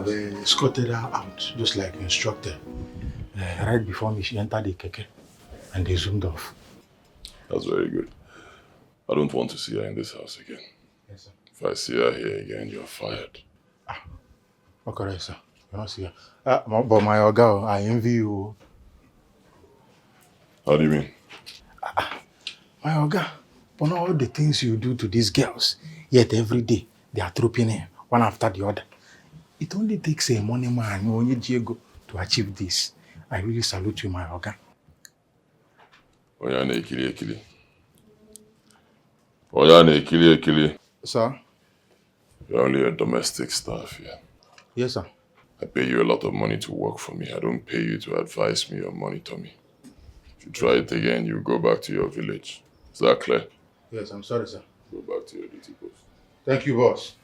escorted her out, just like instructed. Right before me, she entered the keke and they zoomed off. That's very good. I don't want to see her in this house again. Yes, sir. If I see her here again, you're fired. Okay, sir. You don't see her. But my Oga, I envy you. How do you mean? My Oga, but all the things you do to these girls, yet every day they are trooping in, one after the other. It only takes a money man, only Diego, to achieve this. I really salute you, my Oga. Oyane Ekili. Oyane Ekili. Sir? You're only a domestic staff here. Yes, sir. I pay you a lot of money to work for me. I don't pay you to advise me or monitor me. If you try it again, you go back to your village. Is that clear? Yes, I'm sorry, sir. Go back to your duty post. Thank you, boss.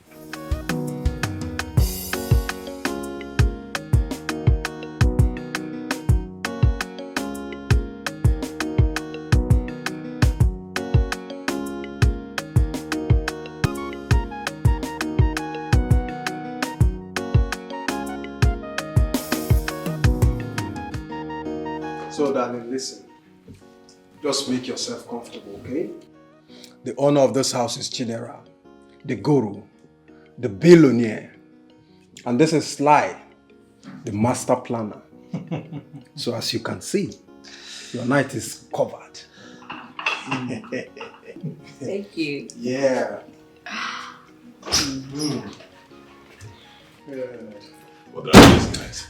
So, darling, listen. Just make yourself comfortable, okay? The owner of this house is Chidera, the guru, the billionaire. And this is Sly, the master planner. So as you can see, your night is covered. Thank you. Yeah. What did I miss, guys?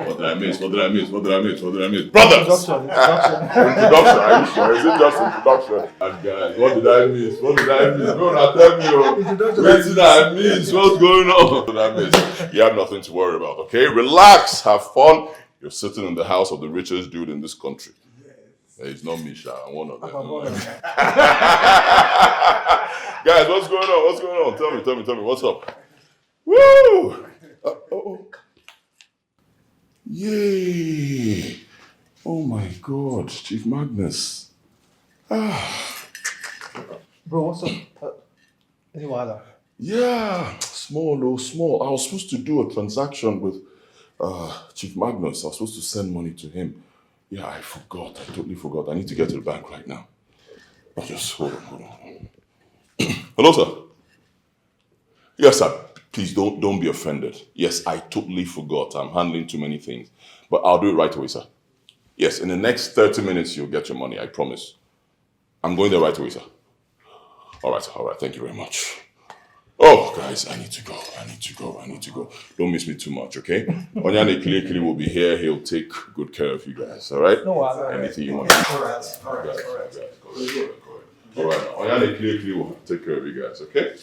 What did I miss? Brothers! Introduction. Introduction, are you sure? Is it just introduction? And guys, what did I miss? No, now tell me, what did I miss? What's going on? What did I miss? You have nothing to worry about, okay? Relax, have fun. You're sitting in the house of the richest dude in this country. It's not Misha, I'm one of them. Guys, what's going on? Tell me, what's up? Woo! Yay! Oh my God, Chief Magnus. Bro, what's up? Any water? Yeah, small. I was supposed to do a transaction with Chief Magnus. I was supposed to send money to him. Yeah, I forgot. I totally forgot. I need to get to the bank right now. Just hold on. Hello, sir. Yes, sir. Please don't be offended. Yes, I totally forgot. I'm handling too many things. But I'll do it right away, sir. Yes, in the next 30 minutes, you'll get your money. I promise. I'm going there right away, sir. All right. Thank you very much. Oh, guys, I need to go. Don't miss me too much, okay? Onyane Kili will be here. He'll take good care of you guys, all right? No water. Anything you want. All right. All right. Onyane Kili will take care of you guys, okay?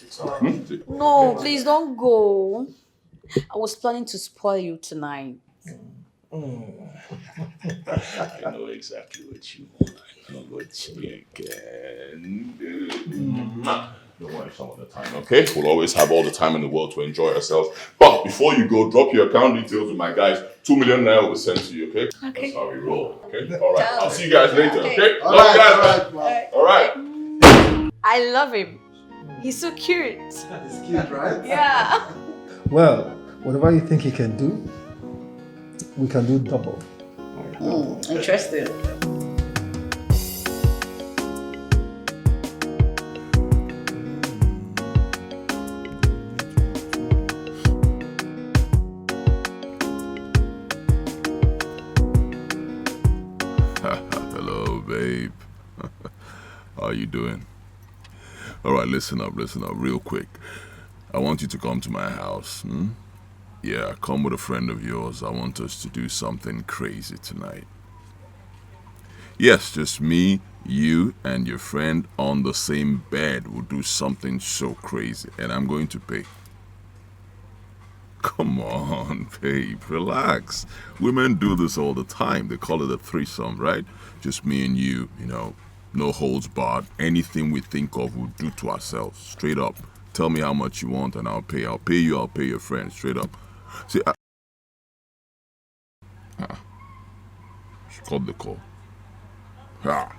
No, please don't go. I was planning to spoil you tonight. I know exactly what you want. I know what you can do. Don't worry some of the time, okay? We'll always have all the time in the world to enjoy ourselves. But before you go, drop your account details with my guys. 2 million naira will be sent to you, okay? Okay. That's how we roll, okay? All right. I'll see you guys later, okay? All Love you right, guys, all right. I love him. He's so cute. It's cute, right? Yeah. Well, whatever you think he can do, we can do double. Interesting. Hello, babe. How you doing? All right, listen up, real quick. I want you to come to my house. Yeah, come with a friend of yours. I want us to do something crazy tonight. Yes, just me, you, and your friend on the same bed. We'll do something so crazy, and I'm going to pay. Come on, babe, relax. Women do this all the time. They call it a threesome, right? Just me and you, no holds barred. Anything we think of, we'll do to ourselves. Straight up. Tell me how much you want and I'll pay. I'll pay you, I'll pay your friend. Straight up. See, she called the call. Wow.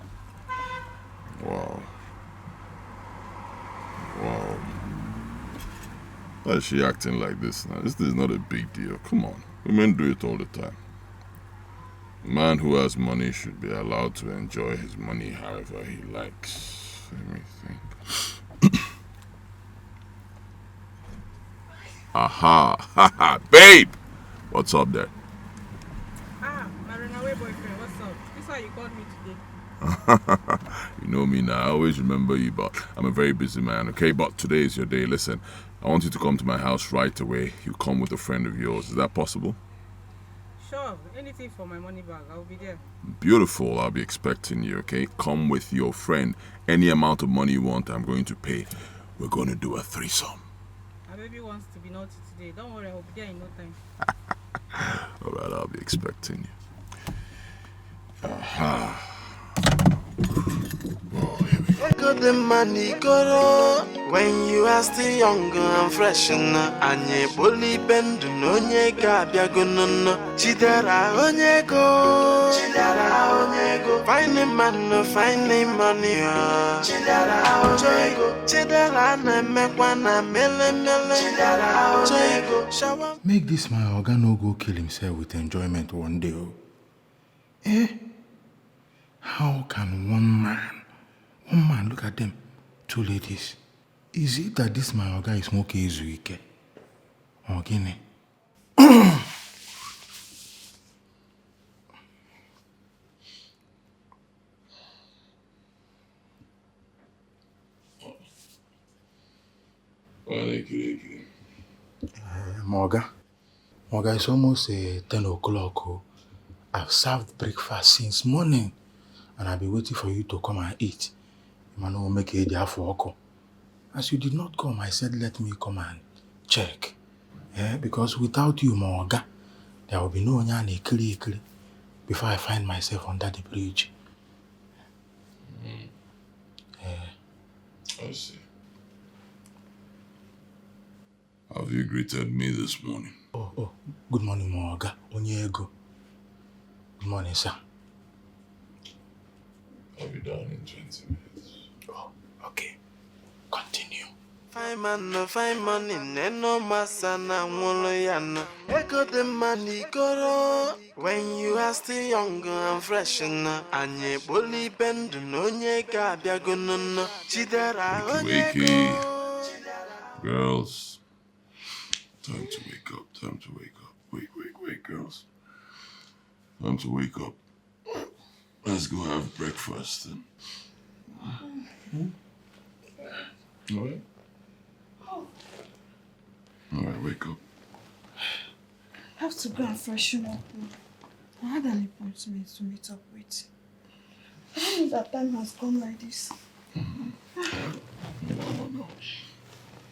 Why is she acting like this now? This is not a big deal. Come on. Women do it all the time. A man who has money should be allowed to enjoy his money however he likes. Let me think. Aha! Haha! Babe! What's up there? Ah, my runaway boyfriend, what's up? This is why you called me today. You know me now, I always remember you, but I'm a very busy man, okay? But today is your day. Listen, I want you to come to my house right away. You come with a friend of yours. Is that possible? Sure, anything for my money bag, I'll be there. Beautiful, I'll be expecting you, okay? Come with your friend. Any amount of money you want, I'm going to pay. We're going to do a threesome. My baby wants to be naughty today. Don't worry, I'll be there in no time. Alright, I'll be expecting you. Aha. Oh, here we go. Ego the money goro when you are still young and fresh na anye boli bendu no nye ga biago no chidera onyego find a man no find money chidera na mekwa na mele chidera onyego. Make this my oga no go kill himself with enjoyment one day. Oh. Eh? How can one man, look at them, two ladies. Is it that this my oga is smoke Izuike? Or Guinea? Moga, it's almost 10 o'clock. Oh. I've served breakfast since morning, and I've been waiting for you to come and eat. Man, will make it there for. As you did not come, I said, let me come and check. Yeah, because without you, Moga, there will be no nyane kili before I find myself under the bridge. I see. Have you greeted me this morning? Oh, good morning, Moga. Onyego. Good morning, sir. I'll be down in 20 minutes. Oh, okay. Continue. Find man no find money, no masana wolo yana. Ego the money goro when you are still young and fresh na anye boli bendu no nye ga biago no chidera Wakey. Girls. Time to wake up. Wake, girls. Time to wake up. Let's go have breakfast then. Alright? Alright, wake up. I have to go and freshen up. I had an appointment to meet up with. I don't know that time has gone like this. No.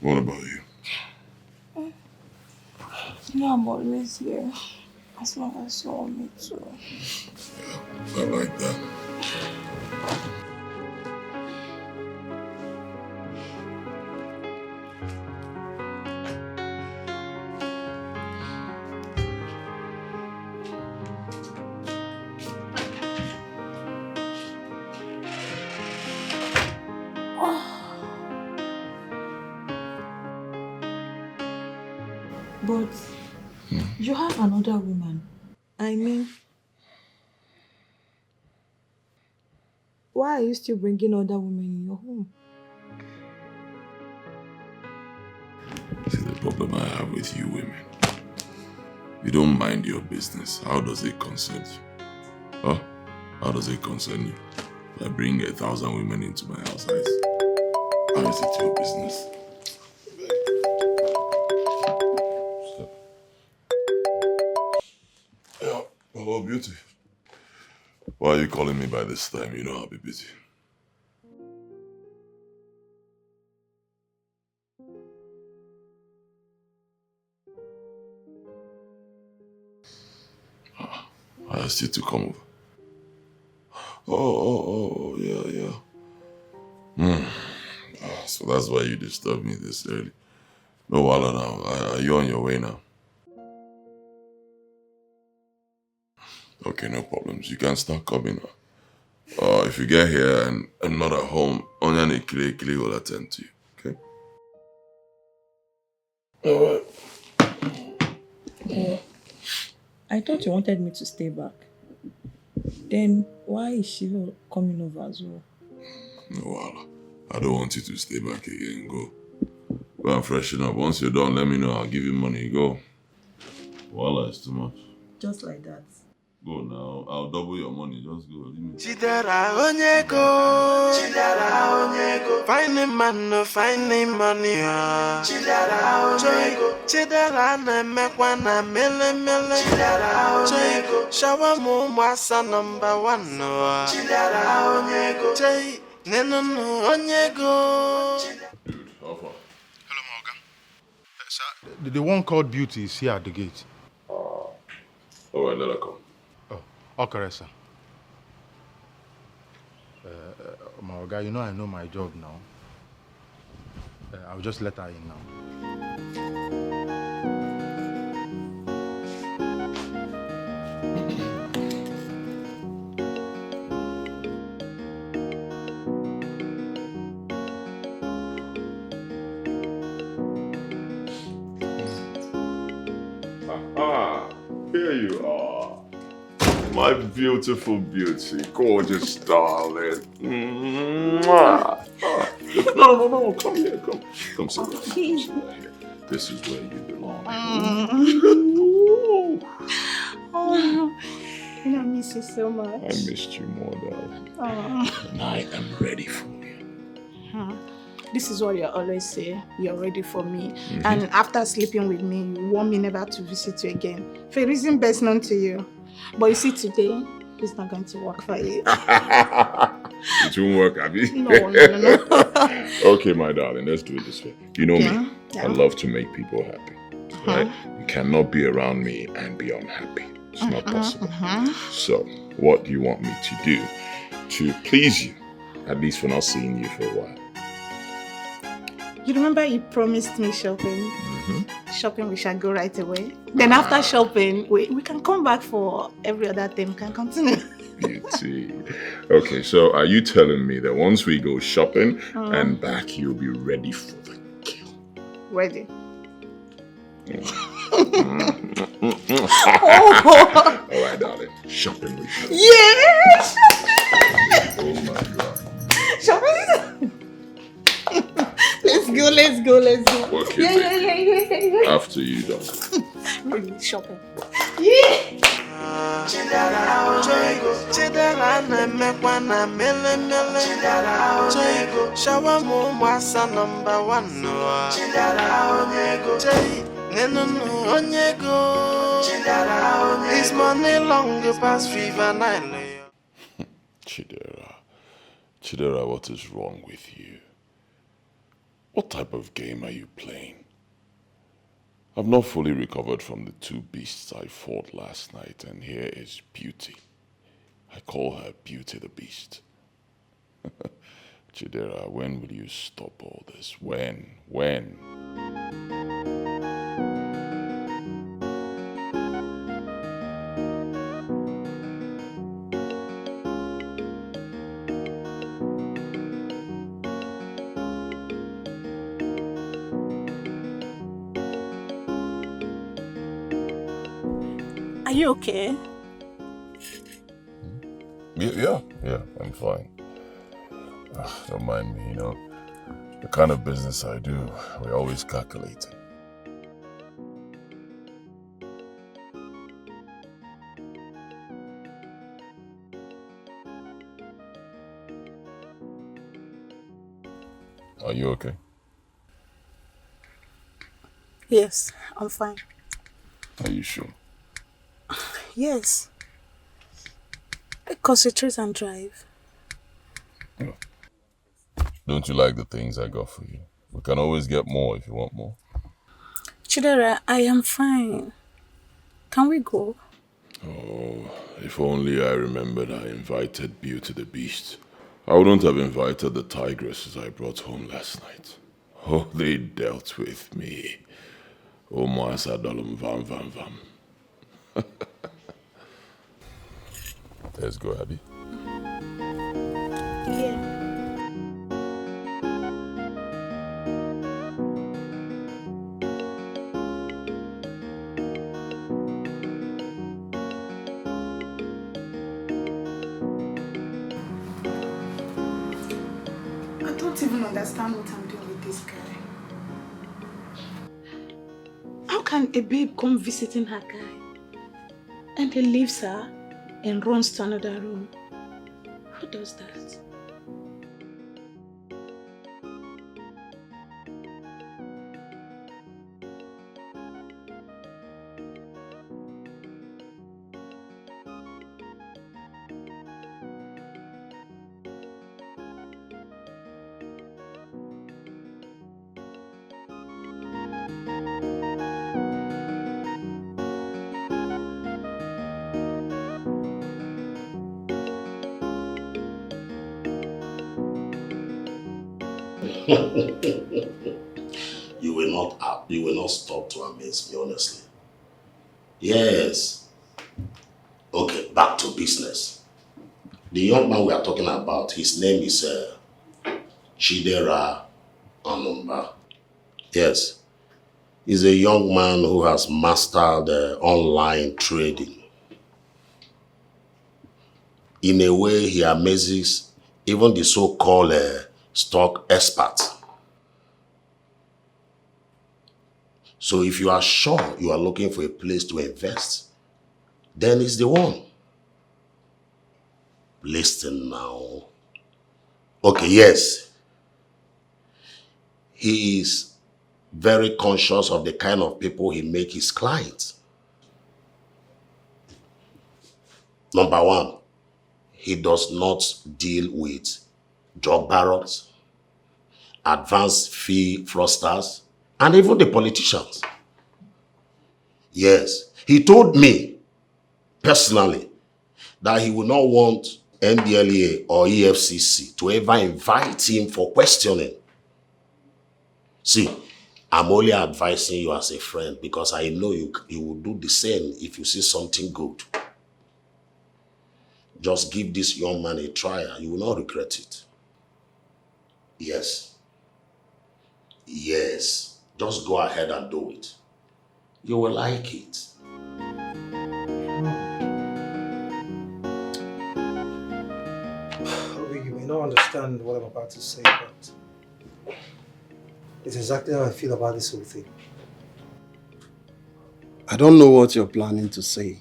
What about you? You know I'm always here. As long as you want me to. Yeah, I like that. But you have another woman. I mean, why are you still bringing other women in your home? See, the problem I have with you women. You don't mind your business. How does it concern you? Huh? How does it concern you? If I bring 1,000 women into my house, how is it your business? Yeah, hello, beauty. Why are you calling me by this time? You know I'll be busy. I asked you to come over. Oh, yeah. So that's why you disturbed me this early. No, Wala now. Are you on your way now? Okay, no problems. You can start coming now. If you get here and I'm not at home, Onyane Kili will attend to you, okay? Alright. I thought you wanted me to stay back. Then why is she not coming over as well? No, Wala. I don't want you to stay back again. Go. Go and freshen up. Once you're done, let me know. I'll give you money. Go. Wala is too much. Just like that. Go now. I'll double your money. Just go. Chidera onyego, finding man no finding money. Chidera onyego, chidera na mekwana mele. Chidera onyego, shawa mo mwasa number 1 no. Chidera onyego, chay neno no onyego. Dude, how far? Hello, Morgan. Sir, the one called Beauty is here at the gate. Alright, let her come. Oh, okay, sir. My guy, you know I know my job now. I'll just let her in now. Here you are. My beautiful beauty, gorgeous darling. Mwah. No, come here, come. Come sit down. Here. This is where you belong. I miss you so much. I missed you more, darling. And I am ready for you. This is what you always say. You're ready for me. And after sleeping with me, you want me never to visit you again. For a reason best known to you. But you see, today, it's not going to work for you. It won't work, Abby. No. Okay, my darling, let's do it this way. You know me. Yeah. I love to make people happy. Right? You cannot be around me and be unhappy. It's not possible. So, what do you want me to do to please you? At least for not seeing you for a while. You remember you promised me shopping? Shopping, we shall go right away. Then after shopping, we can come back for every other thing. We can continue. Beauty. Okay, so are you telling me that once we go shopping and back, you'll be ready for the kill? Ready. All right, darling. Shopping we shall. Yes! Oh my God. Shopping! Let's go. Okay, Yeah. after you, done. Really, shopping. Chidera na mekwana mele. Chidera shawa mo mwasa number 1 no. Chidera onyego, chay neno no onyego. Chidera onyego, this money long past River Nile. Chidera, what is wrong with you? What type of game are you playing? I've not fully recovered from the 2 beasts I fought last night, and here is Beauty. I call her Beauty the Beast. Chidera, when will you stop all this? When? Are you okay? Yeah, I'm fine. Don't mind me, the kind of business I do, we're always calculating. Are you okay? Yes, I'm fine. Are you sure? Yes. Concentrate and drive. Yeah. Don't you like the things I got for you? We can always get more if you want more. Chidera, I am fine. Can we go? Oh, if only I remembered I invited Beauty the Beast. I wouldn't have invited the tigresses I brought home last night. Oh, they dealt with me. Oh, Moasa Dolum Vam Vam Vam. Let's go, Abby. Yeah. don't even understand what I'm doing with this guy. How can a babe come visiting her guy and he leaves her and runs to another room? Who does that? You will not stop to amaze me, honestly. Yes. Okay, back to business. The young man we are talking about, his name is Chidera Anumba. Yes. He's a young man who has mastered online trading. In a way, he amazes even the so-called stock experts. So if you are sure you are looking for a place to invest, then it's the one. Listen now. Okay, yes. He is very conscious of the kind of people he makes his clients. Number one, he does not deal with drug barons, advanced fee fraudsters, and even the politicians. Yes, he told me personally that he would not want NDLEA or EFCC to ever invite him for questioning. See, I'm only advising you as a friend because I know you will do the same if you see something good. Just give this young man a try and you will not regret it. Yes. Yes. Just go ahead and do it. You will like it. You may not understand what I'm about to say, but it's exactly how I feel about this whole thing. I don't know what you're planning to say,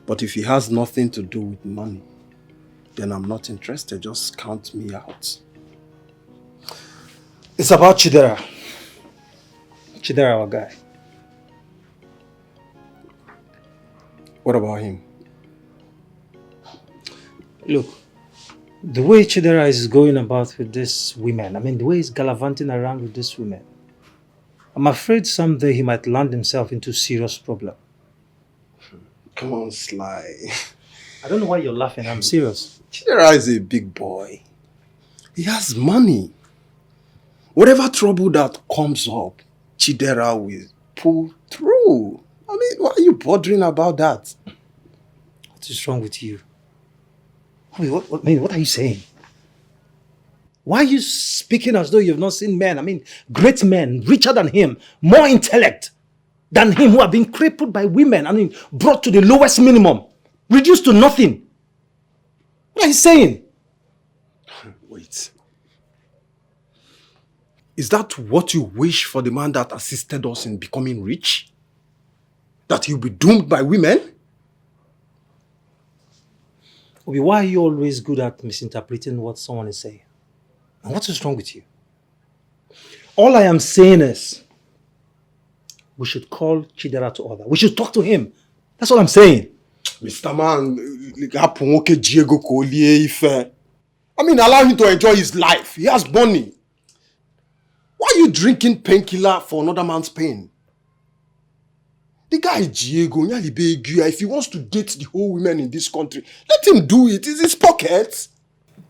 but if it has nothing to do with money, then I'm not interested. Just count me out. It's about Chidera. Chidera, our guy. What about him? Look, the way Chidera is going about with these women, the way he's gallivanting around with these women, I'm afraid someday he might land himself into serious problem. Come on, Sly. I don't know why you're laughing, I'm serious. Chidera is a big boy. He has money. Whatever trouble that comes up, Chidera will pull through. Why are you bothering about that? What is wrong with you? What are you saying? Why are you speaking as though you've not seen men? Great men, richer than him, more intellect than him, who have been crippled by women, brought to the lowest minimum, reduced to nothing. What are you saying? Wait. Is that what you wish for the man that assisted us in becoming rich? That he'll be doomed by women? Obi, why are you always good at misinterpreting what someone is saying? And what is wrong with you? All I am saying is, we should call Chidera to order. We should talk to him. That's what I'm saying. Mr. Man, allow him to enjoy his life. He has money. Why are you drinking painkiller for another man's pain? The guy Diego, if he wants to date the whole women in this country, let him do it. It's his pockets.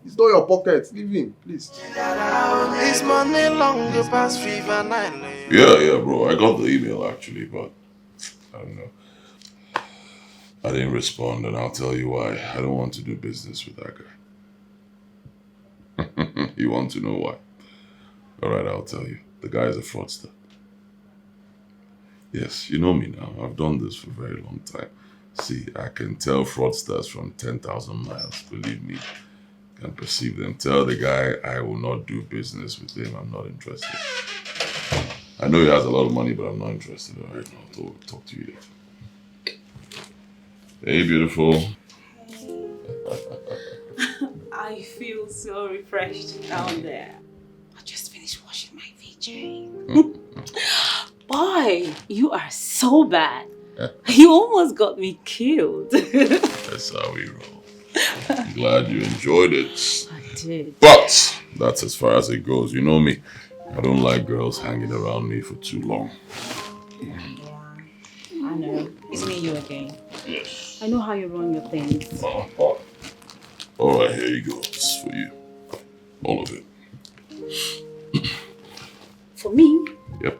It's not your pockets. Leave him, please. His money longer past Fever 9. Yeah, bro. I got the email actually, but I don't know. I didn't respond, and I'll tell you why. I don't want to do business with that guy. You want to know why? All right, I'll tell you. The guy is a fraudster. Yes, you know me now. I've done this for a very long time. See, I can tell fraudsters from 10,000 miles, believe me. can perceive them. Tell the guy I will not do business with him. I'm not interested. I know he has a lot of money, but I'm not interested. All right, I'll talk to you later. Hey, beautiful. I feel so refreshed down there. I just finished washing my VJ. Boy, you are so bad. You almost got me killed. That's how we roll. I'm glad you enjoyed it. I did. But that's as far as it goes. You know me. I don't like girls hanging around me for too long. Yeah, I know. It's me and you again. Yes. I know how you run your things. All right, here you go. It's for you. All of it. For me? Yep.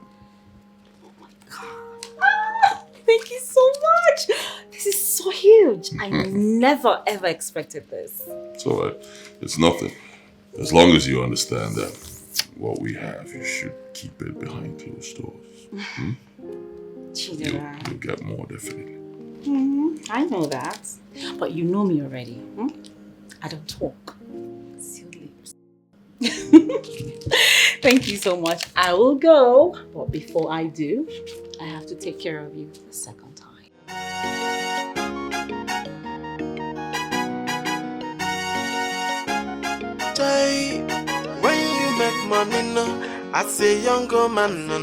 Oh my God. Thank you so much. This is so huge. I never ever expected this. It's all right. It's nothing. As long as you understand that what we have, you should keep it behind closed doors. You'll get more, definitely. I know that. But you know me already. I don't talk. Sealed lips. Thank you so much. I will go. But before I do, I have to take care of you the second time. When you make money, no, as a younger man, no,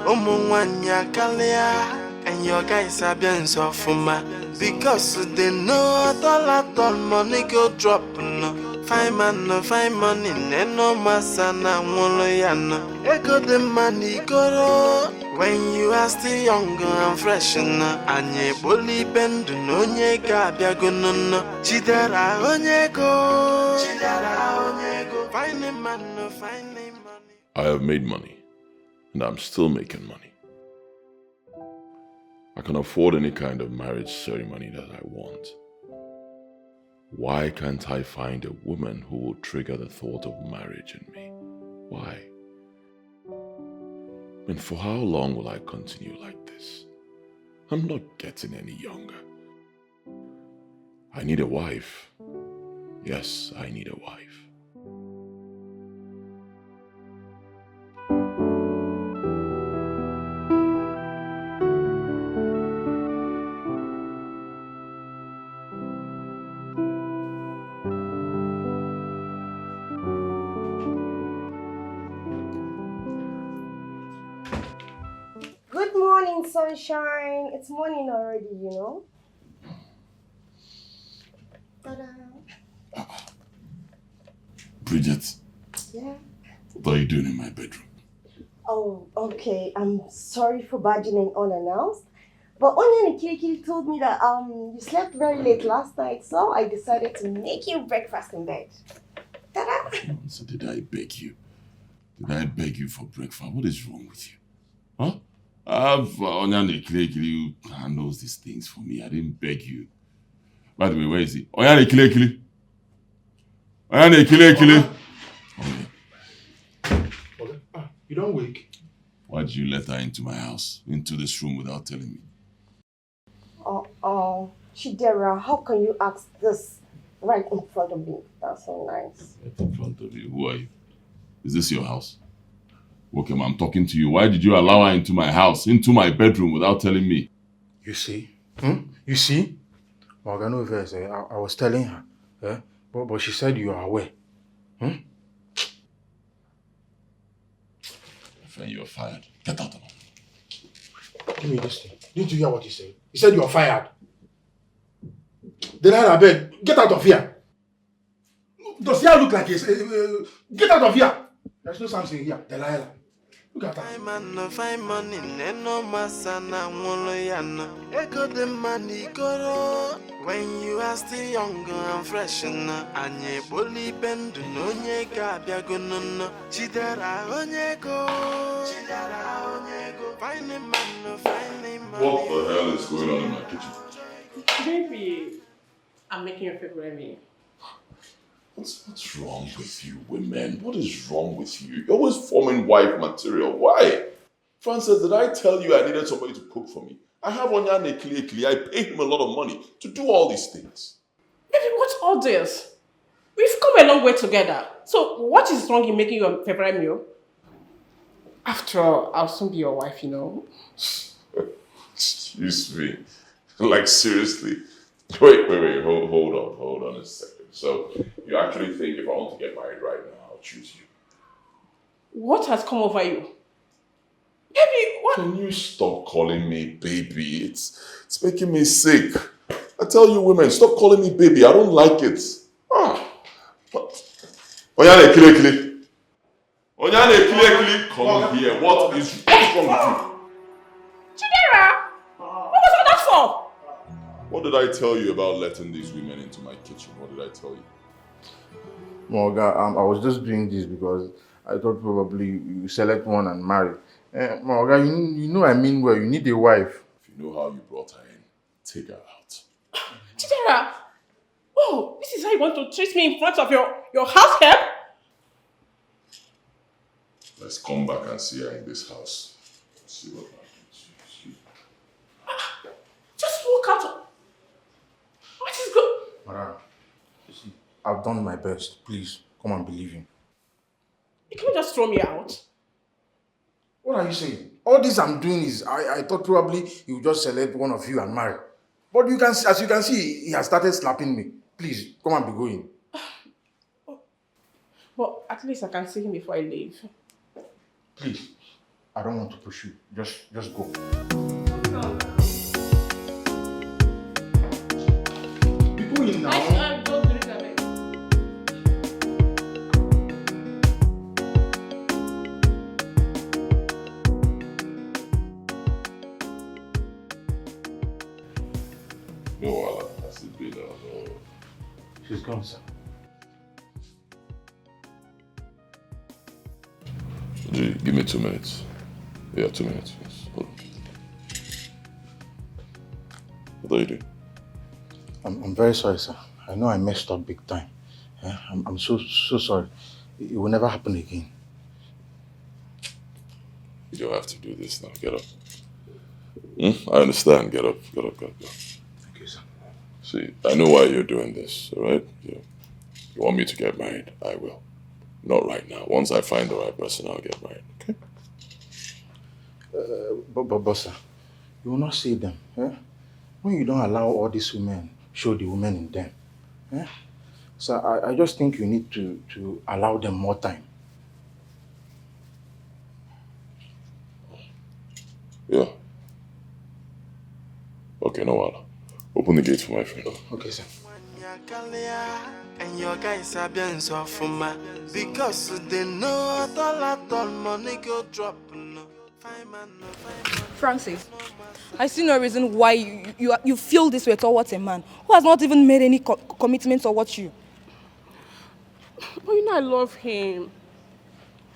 Omwanya Kalia, and your guys are being so for my because they know all money go drop, no. Find man, no, find money, no masana, woloyana. Echo the money go when you are still younger and fresh, and ye bully bend, no, ye gabia go, no, chidera, onyego, find a man, no, find a money. I have made money, and I'm still making money. I can afford any kind of marriage ceremony that I want. Why can't I find a woman who will trigger the thought of marriage in me? Why? And for how long will I continue like this? I'm not getting any younger. I need a wife. Yes, I need a wife. Good morning, sunshine. It's morning already, you know. Ta-da. Bridget. Yeah. What are you doing in my bedroom? Oh, okay. I'm sorry for barging in unannounced. But Onion Kiki told me that you slept very late last night, so I decided to make you breakfast in bed. Ta-da! So did I beg you? Did I beg you for breakfast? What is wrong with you? Huh? I have Onion Kili who handles these things for me. I didn't beg you. By the way, where is he? Onion Kili. Onion Kili. You don't wake. Why did you let her into my house, into this room without telling me? Oh, Chidera, how can you ask this right in front of me? That's so nice. Right in front of you. Who are you? Is this your house? Okay, I'm talking to you. Why did you allow her into my house, into my bedroom without telling me? You see? You see? Morganoverse, I was telling her. But she said you are aware. Friend, you're fired. Get out of here. Give me this thing. Didn't you hear what he said? He said you are fired. Delilah, beg, get out of here. Does he look like get out of here. There's no something here. Delilah. Look at that. Find money, no masana, woloyana. Echo the money go when you are still younger and fresh, and ye bully bend, no ye gabia go, no, chidera, onyego, find a man, find a man. What the hell is going on in my kitchen? Baby, I'm making your favorite meal. What's wrong with you women? What is wrong with you? You're always forming wife material. Why? Francis, did I tell you I needed somebody to cook for me? I have Onyane Kili. I pay him a lot of money to do all these things. Baby, what's all this? We've come a long way together. So what is wrong in making your favorite meal? After all, I'll soon be your wife, you know. Excuse me. Like, seriously? Wait, hold on a second. So, you actually think if I want to get married right now, I'll choose you? What has come over you? Baby, what? Can you stop calling me baby? It's making me sick. I tell you women, stop calling me baby. I don't like it. Onyane kile. Come here. What is wrong with you? Chidera! What was all that for? What did I tell you about letting these women into my kitchen? What did I tell you? Moga, I was just doing this because I thought probably you select one and marry. Moga, you know I mean well, you need a wife. If you know how you brought her in, take her out. Chidera! Oh, this is how you want to treat me in front of your house help? Let's come back and see her in this house. See what happens. Just walk out. What is good? Madam, you see, I've done my best. Please, come and believe in. You can't just throw me out. What are you saying? All this I'm doing is, I thought probably you would just select one of you and marry. But you can, as you can see, he has started slapping me. Please, come and be going. But at least I can see him before I leave. Please, I don't want to push you. Just go. Be going now. Don't drink that, babe. No, has it been She's gone, sir. Give me 2 minutes. Yeah, 2 minutes. Yes. Hold on. What are you doing? I'm very sorry, sir. I know I messed up big time. Yeah? I'm so sorry. It will never happen again. You don't have to do this now. Get up. I understand. Get up. Thank you, sir. See, I know why you're doing this, alright? You want me to get married? I will. Not right now. Once I find the right person, I'll get married, okay? But sir, you will not see them. Eh? When you don't allow all these women, show the women in them. Eh? So I just think you need to allow them more time. Yeah. Okay, no wahala. Open the gate for my friend. Okay, sir. And your guys are being so for my because they know all money go drop. Francis, I see no reason why you feel this way towards a man who has not even made any commitment towards you. But you know I love him.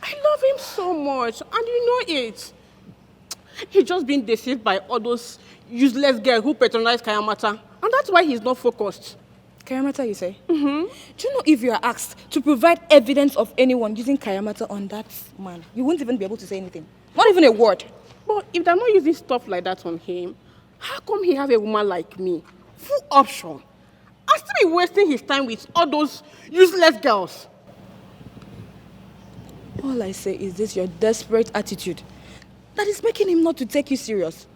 I love him so much, and you know it. He's just been deceived by all those useless girls who patronize Kayamata, and that's why he's not focused. Kayamata, you say? Mm-hmm. Do you know if you are asked to provide evidence of anyone using Kayamata on that man, you won't even be able to say anything? Not even a word. But if they're not using stuff like that on him, how come he have a woman like me? Full option. And still be wasting his time with all those useless girls. All I say is this your desperate attitude that is making him not to take you serious.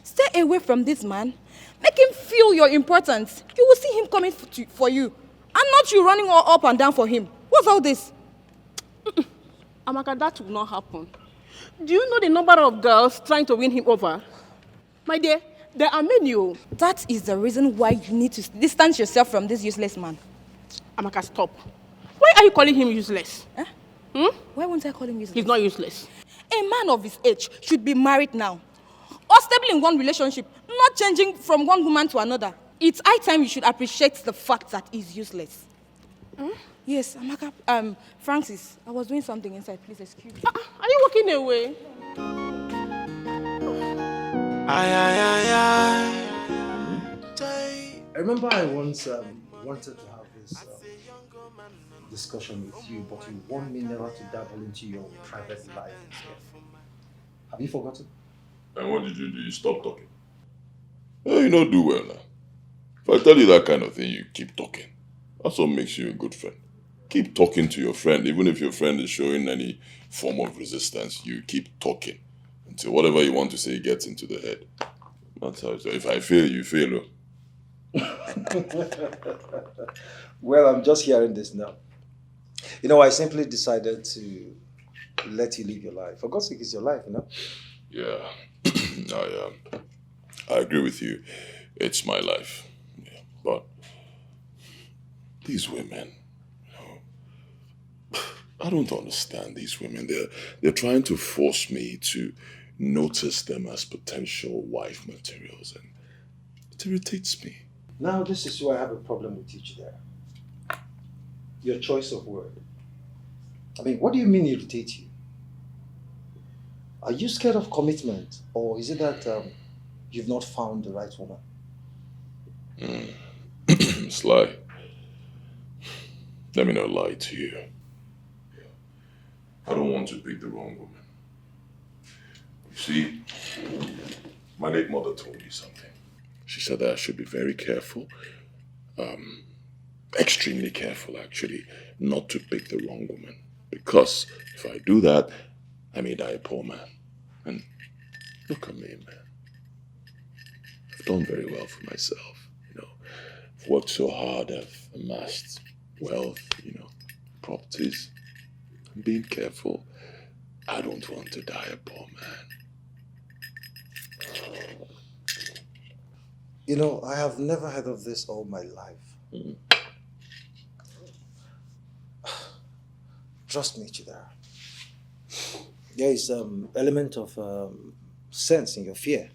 Stay away from this man. Make him feel your importance. You will see him coming for you. And not you running all up and down for him. What's all this? Amaka, that will not happen. Do you know the number of girls trying to win him over? My dear, there are many. That is the reason why you need to distance yourself from this useless man. Amaka, stop. Why are you calling him useless? Why won't I call him useless? He's not useless. A man of his age should be married now. Or stable in one relationship, not changing from one woman to another. It's high time you should appreciate the fact that he's useless. Yes, Amaka, Francis, I was doing something inside. Please excuse me. Are you walking away? I remember I once wanted to have this discussion with you, but you warned me never to dabble into your private life. Have you forgotten? And what did you do? You stopped talking. Well, you don't do well now. If I tell you that kind of thing, you keep talking. That's what makes you a good friend. Keep talking to your friend, even if your friend is showing any form of resistance. You keep talking until whatever you want to say gets into the head. That's how. So if I fail, you fail. Well, I'm just hearing this now. You know, I simply decided to let you live your life. For God's sake, it's your life, you know? Yeah, I agree with you. It's my life. Yeah, but these women, I don't understand these women. They're trying to force me to notice them as potential wife materials, and it irritates me. Now, this is why I have a problem with you, Chidera. Your choice of word. I mean, what do you mean irritate you? Are you scared of commitment? Or is it that you've not found the right woman? Sly, let me not lie to you. I don't want to pick the wrong woman. You see, my late mother told me something. She said that I should be very careful, extremely careful actually, not to pick the wrong woman. Because if I do that, I may die a poor man. And look at me, man. I've done very well for myself, you know. I've worked so hard, I've amassed wealth, you know, properties. I'm being careful. I don't want to die a poor man. You know, I have never heard of this all my life. Trust me, Chidera. There is element of sense in your fear.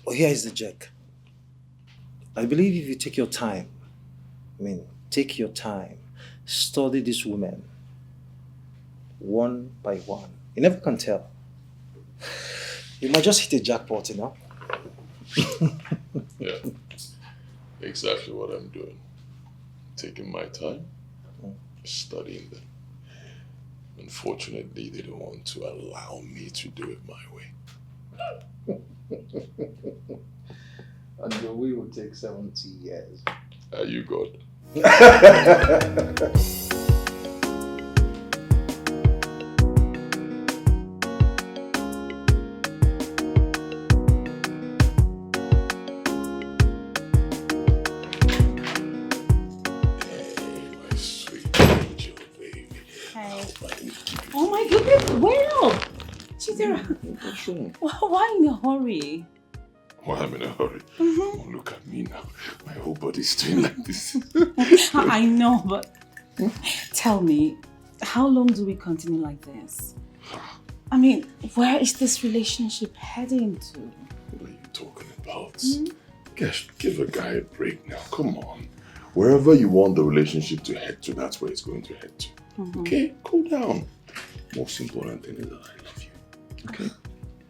Oh, here is the jerk. I believe if you take your time, study this woman one by one. You never can tell. You might just hit a jackpot, you know? Yeah, exactly what I'm doing. Taking my time, studying them. Unfortunately, they don't want to allow me to do it my way. And your way will take 70 years. Are you God? Oh my goodness, well! Chidera, What's wrong? why in a hurry? Why I'm in a hurry? Oh, look at me now. My whole body's doing like this. I know, but tell me, how long do we continue like this? I mean, where is this relationship heading to? What are you talking about? Gosh, give a guy a break now. Come on. Wherever you want the relationship to head to, that's where it's going to head to. Okay? Cool down. Most important thing is that I love you. Okay?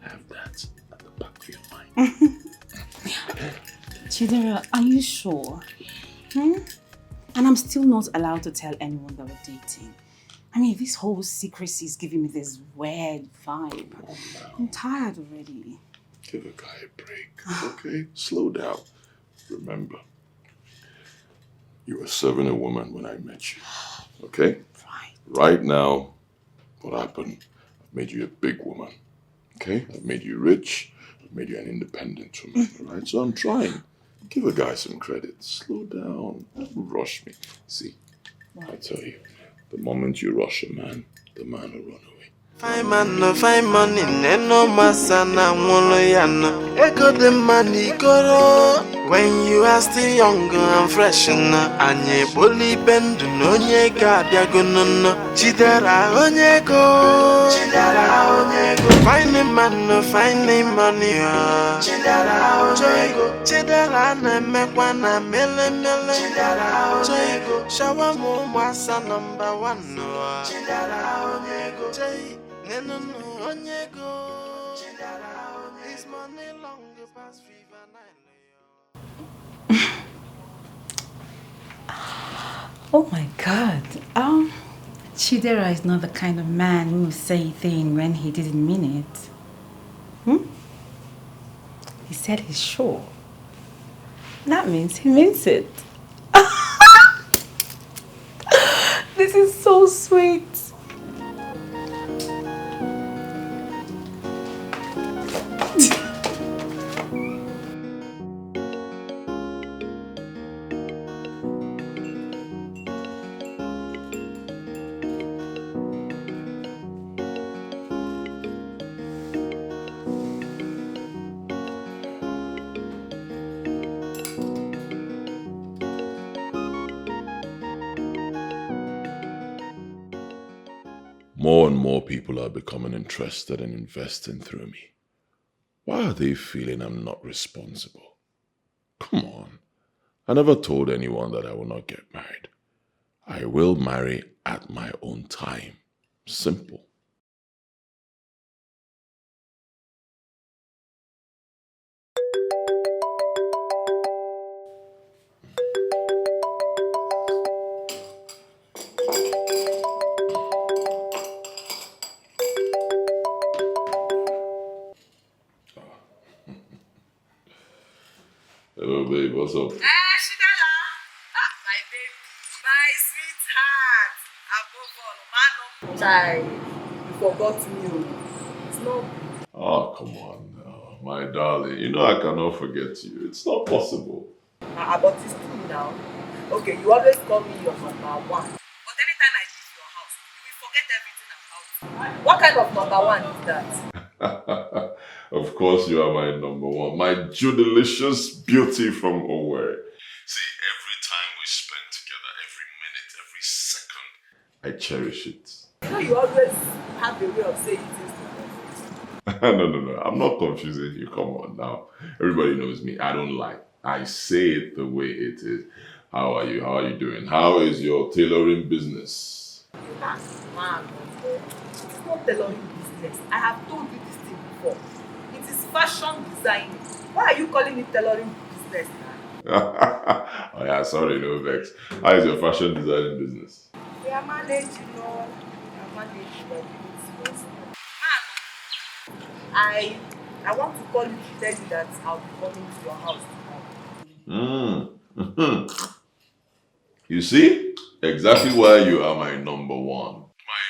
Have that at the back of your mind. Chidera, are you sure? And I'm still not allowed to tell anyone that we're dating. I mean, this whole secrecy is giving me this weird vibe. I'm tired already. Give a guy a break, okay? Slow down. Remember, you were serving a woman when I met you, okay? Right now, what happened? I've made you a big woman, okay? I've made you rich. I've made you an independent woman, right? So I'm trying. Give a guy some credit. Slow down. Don't rush me. See, I tell you, the moment you rush a man, the man will run away. Fine man, no fine money, no masana, monoyana. Echo the money, goro. When you are still younger and fresh, and ye bully bend, no ye got ya gunno. Chidera, onyego. Chidera, onyego. Fine man, no fine money, Chidera, onyego. Chidera, nemekwana, mele. Chidera, onyego. Shower mo masa number 1, no. Chidera, onyego. This money long past fever night. Oh my God. Chidera is not the kind of man who will say a thing when he didn't mean it. He said he's sure. That means he means it. This is so sweet. More and more people are becoming interested in investing through me. Why are they feeling I'm not responsible? Come on. I never told anyone that I will not get married. I will marry at my own time. Simple. Hello, babe. What's up? Shidala. My baby. My sweetheart. Above all, man. Child, you forgot me. It's not. Oh, come on now. My darling. You know I cannot forget you. It's not possible. But it's true now. Okay, you always call me your number one. But anytime I leave your house, you will forget everything about it. What kind of number one is that? Of course you are my number one. My delicious beauty from Owerri. See, every time we spend together, every minute, every second, I cherish it. You know you always have a way of saying things to me. No. I'm not confusing you. Come on now. Everybody knows me. I don't lie. I say it the way it is. How are you? How are you doing? How is your tailoring business? Man, it's not tailoring business. I have told you this thing before. It is fashion designing. Why are you calling it tailoring business now? Oh yeah, sorry, no vex. How is your fashion designing business? We are managed, you know. We are managed, but it's man, I want to call you to tell you that I'll be coming to your house tomorrow. You see? Exactly why you are my number one. My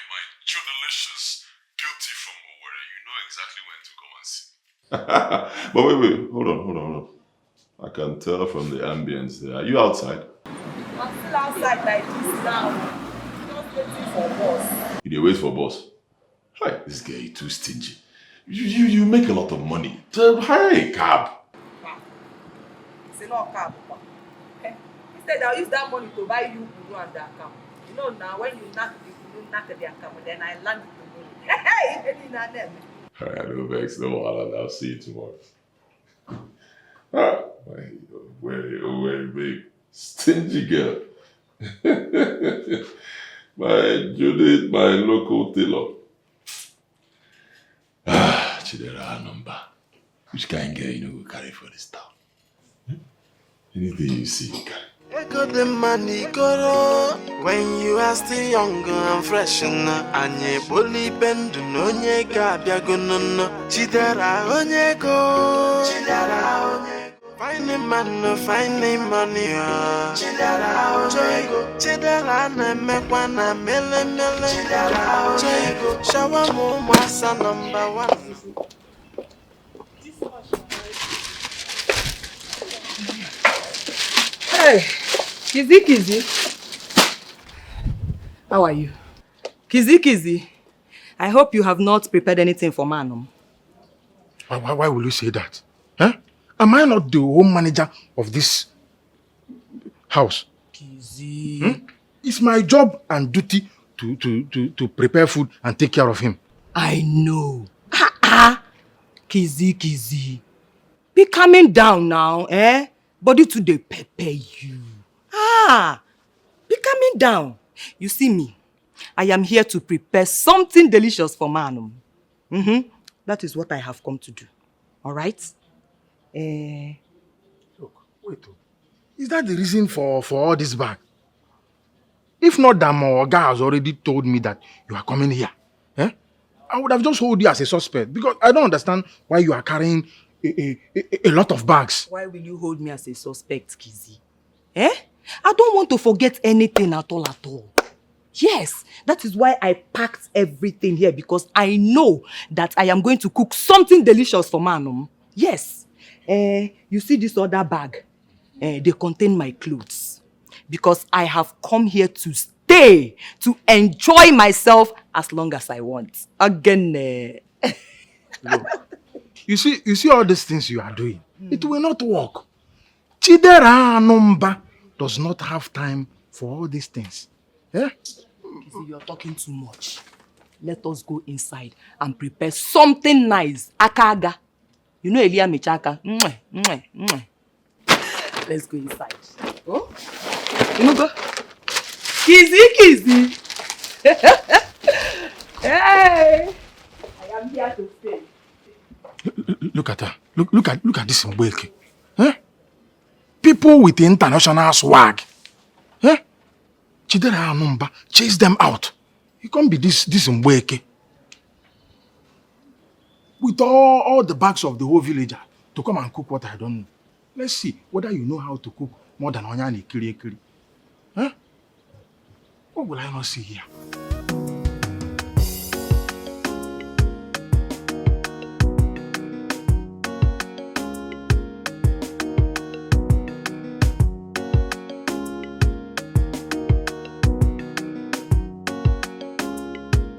delicious beauty from Owerri. You know exactly when to come and see. But wait. Hold on. I can tell from the ambience there. Are you outside? I'm still outside like this now. Just waiting for boss. You dey wait for boss? Hi, this guy is too stingy. You make a lot of money. Hire a cab. It's not cab. Instead, I'll use that money to buy you Guru and the account. You know now, when you knock the Guru, knock the account, then I land the money. Hey, Alright, no vex, no wahala. I'll see you tomorrow. Ah, where, babe. Stingy girl. My Judith, my local tailor. Chidera number. Which kind of girl you know will carry for this town? Anything you see, you carry. Ego the money goro when you are still young and fresh anye boli bendu no nye ga biagono chidera onye go find money chidera na mekwa na mele chidera shawa mo masa number one. Hey, Kizi. How are you? Kizi. I hope you have not prepared anything for Manum. Why will you say that? Huh? Am I not the home manager of this house? Kizi. It's my job and duty to prepare food and take care of him. I know. Kizi. Be calming down now, eh? Body today pepper you. Be calming down. You see me, I am here to prepare something delicious for Manum. That is what I have come to do. All right? Look, wait. Is that the reason for all this bag? If not that my Oga has already told me that you are coming here, I would have just hold you as a suspect because I don't understand why you are carrying a lot of bags. Why will you hold me as a suspect, Kizi? I don't want to forget anything at all. Yes, that is why I packed everything here because I know that I am going to cook something delicious for Manum. Yes. You see this other bag? They contain my clothes because I have come here to stay, to enjoy myself as long as I want. Again. Look, you see all these things you are doing. It will not work. Chidera Anumba does not have time for all these things. Yeah? You are talking too much. Let us go inside and prepare something nice. Akaga. You know Elia Michaka. Let's go inside. Oh? You know go? Kizzy. Hey! I am here to stay. Look at her. Look at this Mbweke. Huh? People with international swag. Huh? Chidera Anumba, chase them out. You can't be this Mbweke. With all the bags of the whole villager to come and cook what I don't know. Let's see whether you know how to cook more than Onyani Kiri. Huh? What will I not see here?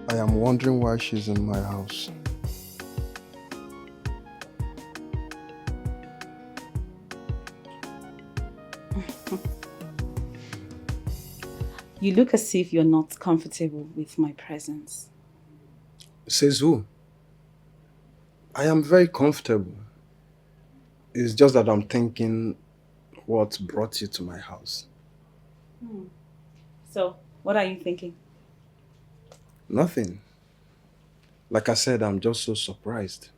I am wondering why she's in my house. You look as if you're not comfortable with my presence. Says who? I am very comfortable. It's just that I'm thinking what brought you to my house. So, what are you thinking? Nothing. Like I said, I'm just so surprised.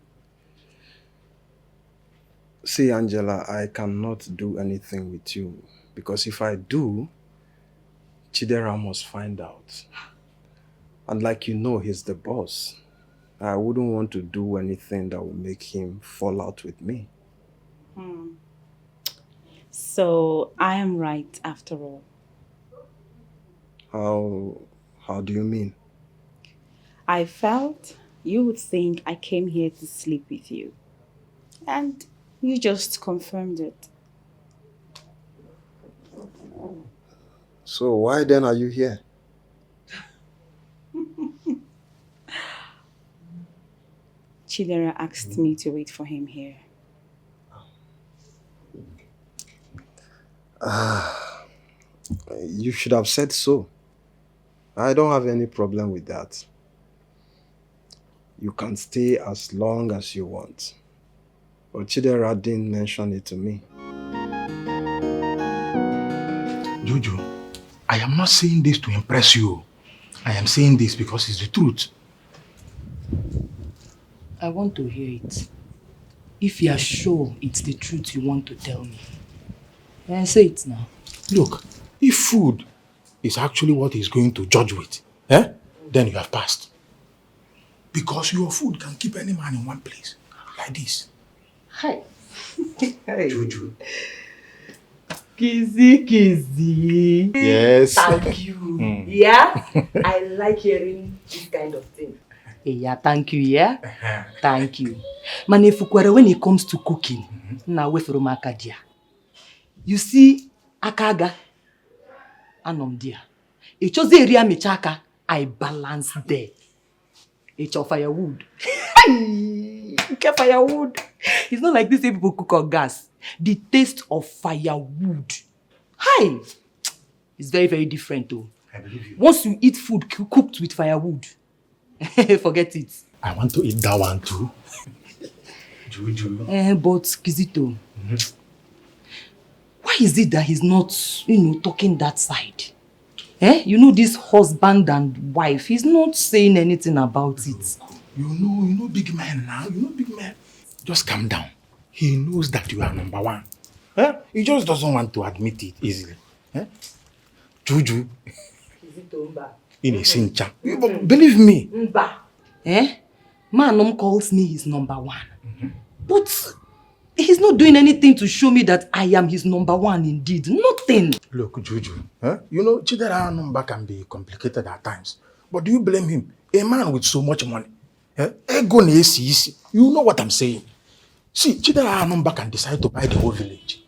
See, Angela, I cannot do anything with you because if I do, Chidera must find out. And like you know, he's the boss. I wouldn't want to do anything that will make him fall out with me. So, I am right after all. How do you mean? I felt you would think I came here to sleep with you. And you just confirmed it. So why then are you here? Chidera asked me to wait for him here. You should have said so. I don't have any problem with that. You can stay as long as you want. But Chidera didn't mention it to me. Juju, I am not saying this to impress you. I am saying this because it's the truth. I want to hear it. If you are sure it's the truth you want to tell me, then say it now. Look, if food is actually what he's going to judge with, then you have passed. Because your food can keep any man in one place, like this. Hi. Juju. Kizzy. Yes. Thank you. Yeah? I like hearing this kind of thing. Yeah, thank you, yeah? Thank you. Manefukwara, when it comes to cooking, na we from Akadia. You see, Akaga, anom dia. It chose the area michaka, I balance there. It's your firewood. Get firewood. It's not like this way people cook on gas. The taste of firewood. Hi. It's very, very different though. I believe you. Once you eat food cooked with firewood, forget it. I want to eat that one too. Juju. But Kizito, why is it that he's not, talking that side? You know this husband and wife, he's not saying anything about it. You know big man now. You know big man. Just calm down. He knows that you are number one. He just doesn't want to admit it easily. Juju. In a cincha. Believe me. Mba. Manom calls me his number one. But He's not doing anything to show me that I am his number one indeed. Nothing. Look, Juju, you know, Chidera number can be complicated at times. But do you blame him? A man with so much money. Ego na esi. You know what I'm saying? See, Chidera number can decide to buy the whole village.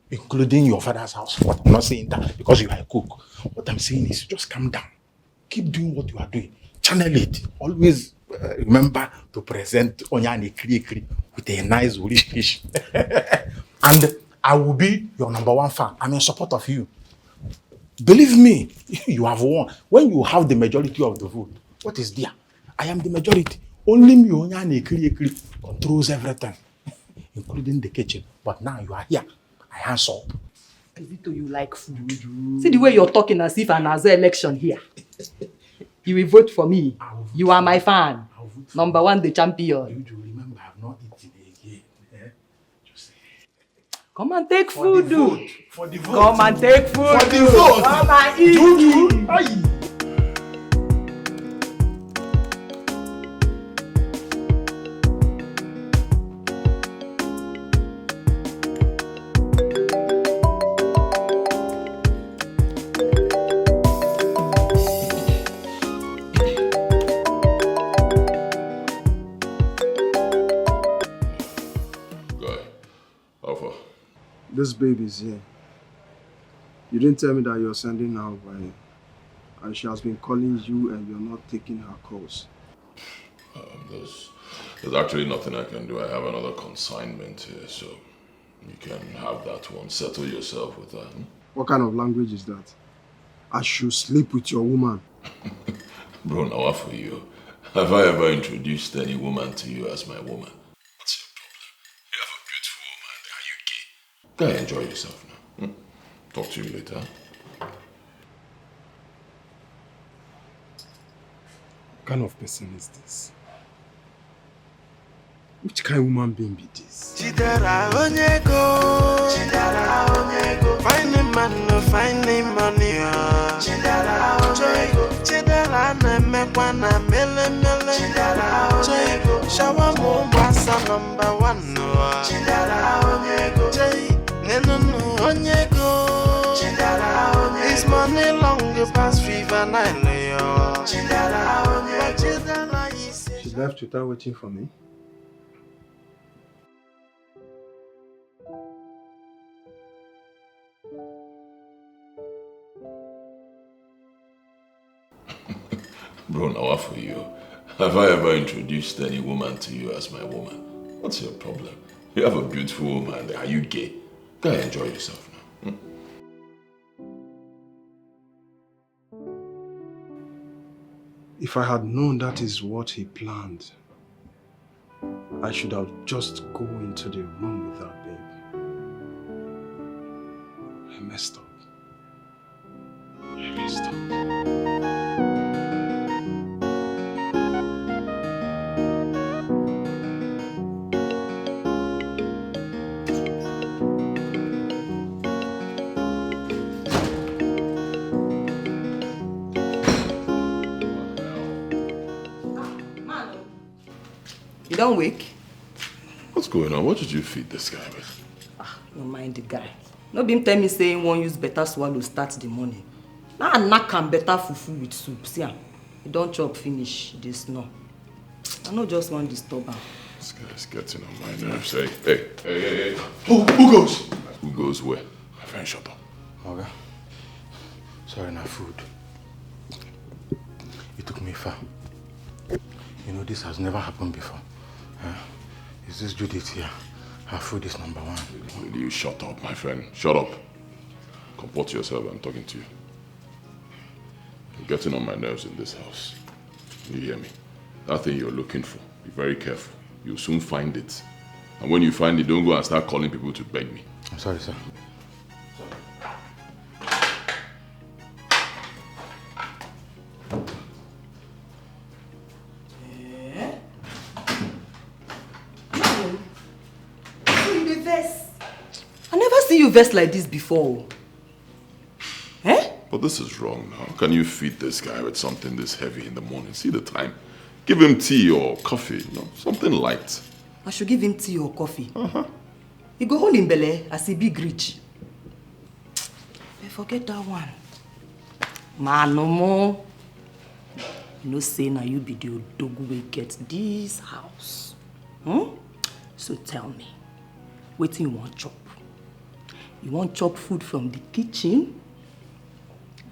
Including your father's house. What I'm not saying that because you are a cook. What I'm saying is just calm down. Keep doing what you are doing. Channel it. Always remember to present Onyani Kri with a nice woolly fish. And I will be your number one fan. I'm in support of you. Believe me, you have won. When you have the majority of the vote, what is there? I am the majority. Only me Onyani Kri controls everything, including the kitchen. But now you are here. I hands up. Vito, you like food. See the way you're talking as if an Aza election here. You will vote for me. You are my fan. Number one, the champion. You remember, I have not eaten again. Come and take food. For the vote. Come and take food. For the vote. Come and eat. Juju. This baby's here. You didn't tell me that you're sending her over here. And she has been calling you and you're not taking her calls. There's actually nothing I can do. I have another consignment here, so you can have that one. Settle yourself with that. What kind of language is that? I should sleep with your woman. Bro, now what for you? Have I ever introduced any woman to you as my woman? What's your problem? You have a beautiful woman. Are you gay? Guy, enjoy yourself now. Talk to you later. What kind of person is this? Which kind of woman being be this? Chidera onyego, find a man, no find money. Chidera onyego, Chidera na mekwana mele. Chidera onyego, shawa mo basa number one no. Chidera onyego, neno onyego. Chidera onyego, his money long past fever nine yo. Chidera onyego, She left without waiting for me. Bro, now what for you? Have I ever introduced any woman to you as my woman? What's your problem? You have a beautiful woman. Are you gay? Guy, enjoy yourself now. If I had known that is what he planned, I should have just go into the room with that babe. I messed up. I messed up. You don't wake? What's going on? What did you feed this guy with? Don't mind the guy. No be him tell me saying one use better swallow start the morning. Now I knack am better fufu with soup. See am. You don't chop finish this no. I no just want disturb am. This guy's getting on my nerves. Hey. Who goes? Who goes where? My friend, shut up. Okay. Sorry, not food. You took me far. You know, this has never happened before. Is this Judith here? Her food is number one. Will you shut up, my friend? Shut up. Comport yourself, I'm talking to you. You're getting on my nerves in this house. You hear me? That thing you're looking for, be very careful. You'll soon find it. And when you find it, don't go and start calling people to beg me. I'm sorry, sir. You vest like this before. But this is wrong now. How can you feed this guy with something this heavy in the morning? See the time. Give him tea or coffee, something light. I should give him tea or coffee. He go hold him belly as he big rich. I forget that one. Man, no more. You know, say now you be the dog will get this house. So tell me, what you want chop? You want chop food from the kitchen?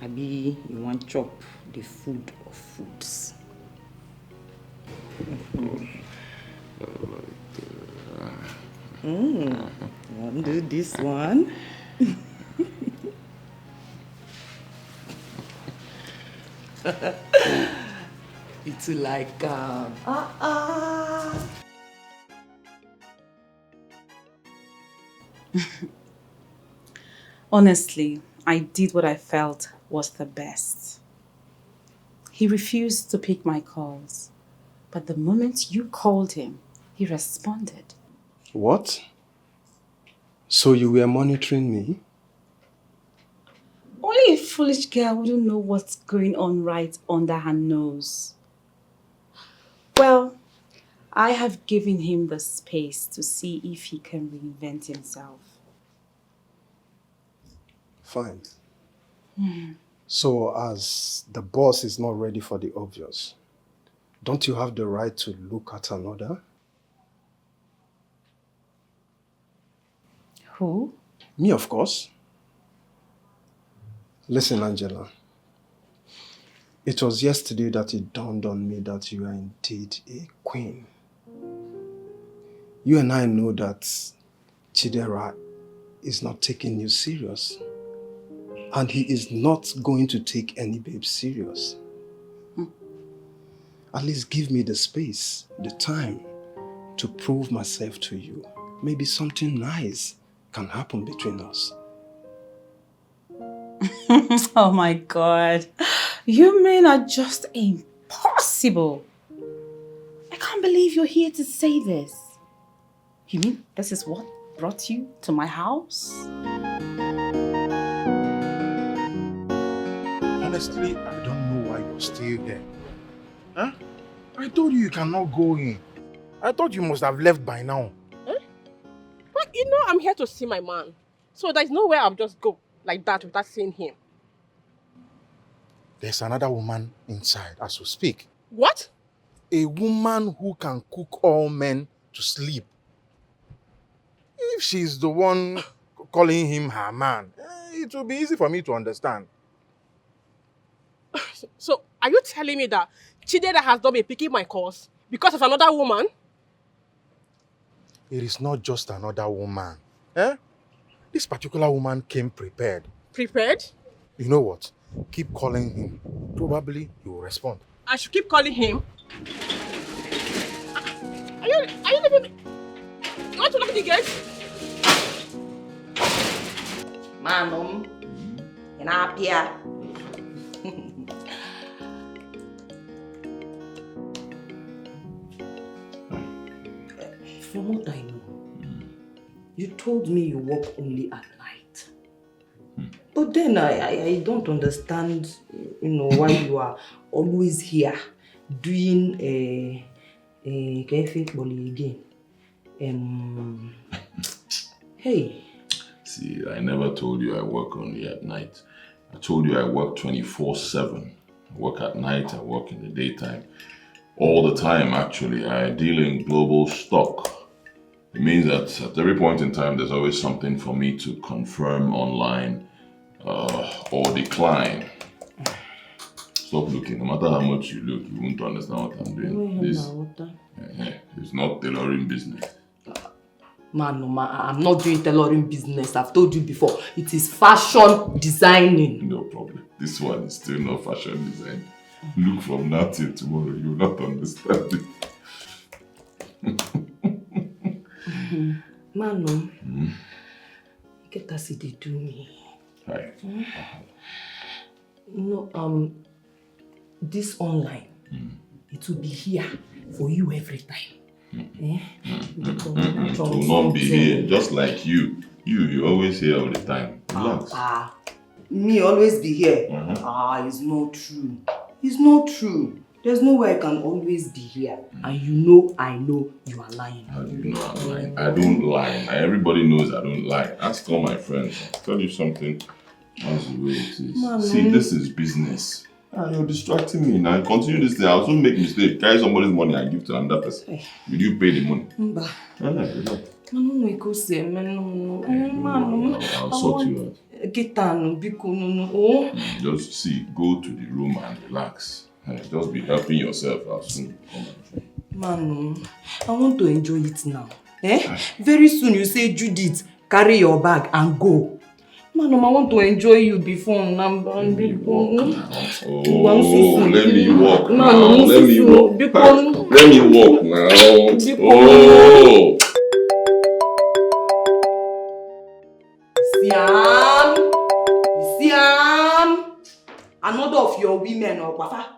Abi, you want chop the food of foods? You want to do this one? It's like Honestly, I did what I felt was the best. He refused to pick my calls, but the moment you called him, he responded. What? So you were monitoring me? Only a foolish girl wouldn't know what's going on right under her nose. Well, I have given him the space to see if he can reinvent himself. Fine. So as the boss is not ready for the obvious, don't you have the right to look at another? Who? Me, of course. Listen, Angela. It was yesterday that it dawned on me that you are indeed a queen. You and I know that Chidera is not taking you serious. And he is not going to take any babe serious. At least give me the space, the time to prove myself to you. Maybe something nice can happen between us. Oh my God. You men are just impossible. I can't believe you're here to say this. You mean this is what brought you to my house? Honestly, I don't know why you're still here. Huh? I told you cannot go in. I thought you must have left by now. Huh? But you know I'm here to see my man. So there's no way I'll just go like that without seeing him. There's another woman inside as we speak. What? A woman who can cook all men to sleep. If she's the one calling him her man, it will be easy for me to understand. So, are you telling me that Chidera has not been picking my calls because of another woman? It is not just another woman. Eh? This particular woman came prepared. Prepared? You know what? Keep calling him. Probably he will respond. I should keep calling him? Are you leaving me? You want to lock the gate? Manum, you're not here. From what I know, you told me you work only at night. But then I don't understand, why you are always here doing can you think again? Hey. See, I never told you I work only at night. I told you I work 24/7. I work at night, I work in the daytime. All the time, actually. I deal in global stock. It means that at every point in time, there's always something for me to confirm online or decline. Stop looking. No matter how much you look, you won't understand what I'm doing. It's not tailoring business. Man, I'm not doing tailoring business. I've told you before. It is fashion designing. No problem. This one is still not fashion design. Look from now till tomorrow. You will not understand it. Mano, get as they do me. Right. This online, it will be here for you every time. It will not be here, just like you. You always here all the time. Relax. Me always be here. It's not true. It's not true. There's no way I can always be here. And you know I know you are lying. How do you know I'm lying? I don't lie. Everybody knows I don't lie. Ask all my friends. I'll tell you something. That's the way it is. Man, see, this is business. You're distracting me now. Continue this thing. I'll soon make mistake. Carry somebody's money and give to another person. Will you pay the money? Mba. I'll sort you out. Just see, go to the room and relax. Just be helping yourself. I'll soon come and Manu, I want to enjoy it now. Very soon you say, Judith, carry your bag and go. Manu, I want to enjoy you before number. Oh, let me walk now. Let me walk now. Let me walk now. Oh. Siam. Another of your women or Papa.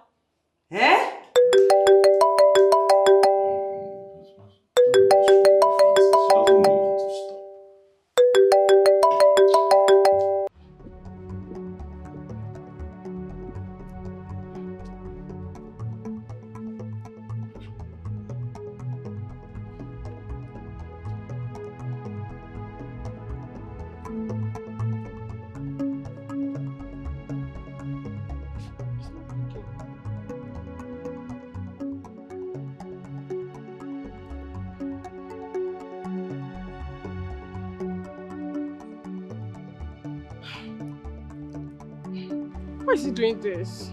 Why is he doing this?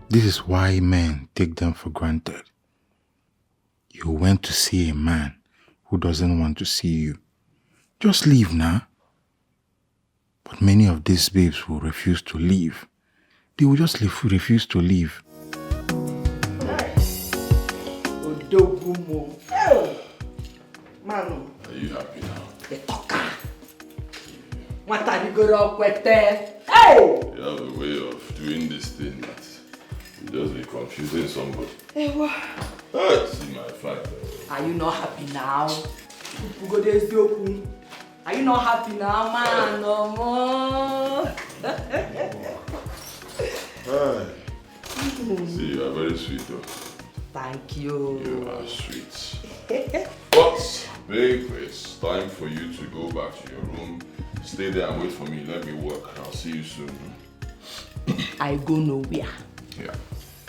This is why men take them for granted. You went to see a man who doesn't want to see you. Just leave now. But many of these babes will refuse to leave. They will just refuse to leave. Manu. Are you happy now? The talker. What are you going to with there? Hey! You have a way of doing this thing that you just be confusing somebody. Hey, what? See my fight. Are you not happy now? Are you not happy now, man? No more. See, you are very sweet though. Thank you. You are sweet. But, babe, it's time for you to go back to your room. Stay there and wait for me. Let me work. I'll see you soon. I go nowhere. Yeah.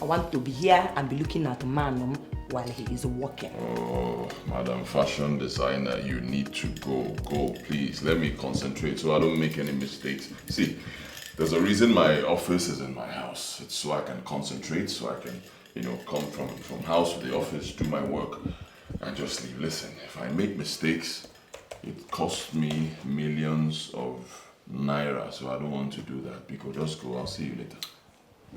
I want to be here and be looking at man while he is working. Oh, Madam Fashion Designer, you need to go. Go, please. Let me concentrate so I don't make any mistakes. See, there's a reason my office is in my house. It's so I can concentrate, so I can, come from house to the office, do my work, and just leave. Listen, if I make mistakes, it costs me millions of naira, so I don't want to do that. Because just go, I'll see you later.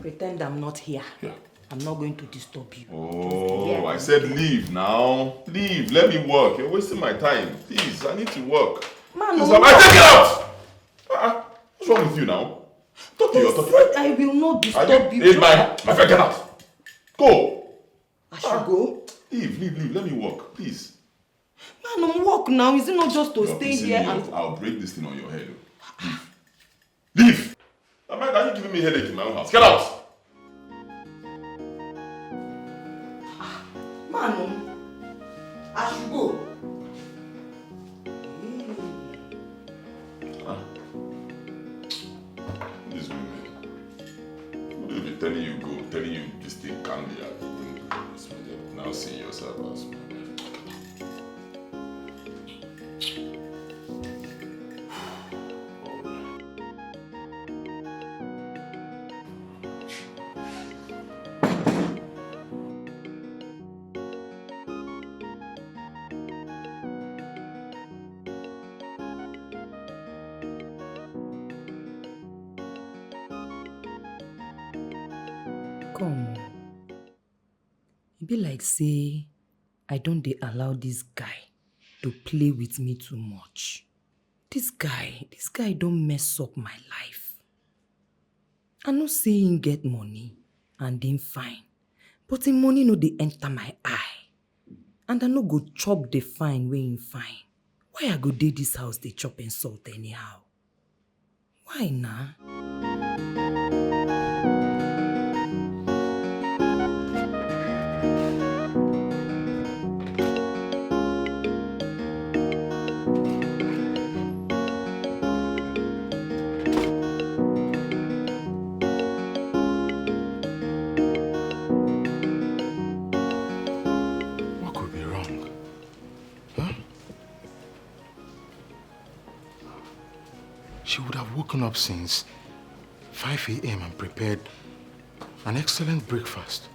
Pretend I'm not here. Yeah. I'm not going to disturb you. Oh, I said leave now. Leave. Let me work. You're wasting my time. Please, I need to work. Man, no. I take it out! What's wrong with you now? Talk to your talk. I will not disturb you. In my friend, get out. Go. I should go? Leave. Let me work, please. Man, I'm work now. Is it not just to stay here and... I'll break this thing on your head. Leave. Are you giving me a headache in my own house? Get out. Man, I should go. These women. They'll be telling you go, telling you this thing can't be. Now seeing yourself as Come. It be like say, I don't dey allow this guy to play with me too much. This guy don't mess up my life. I know say him get money and him fine, but him money no dey enter my eye. And I no go chop the fine wey him fine. Why I go dey this house they chop and salt anyhow? Why nah? What could be wrong? Huh? She would have woken up since 5 a.m. and prepared an excellent breakfast.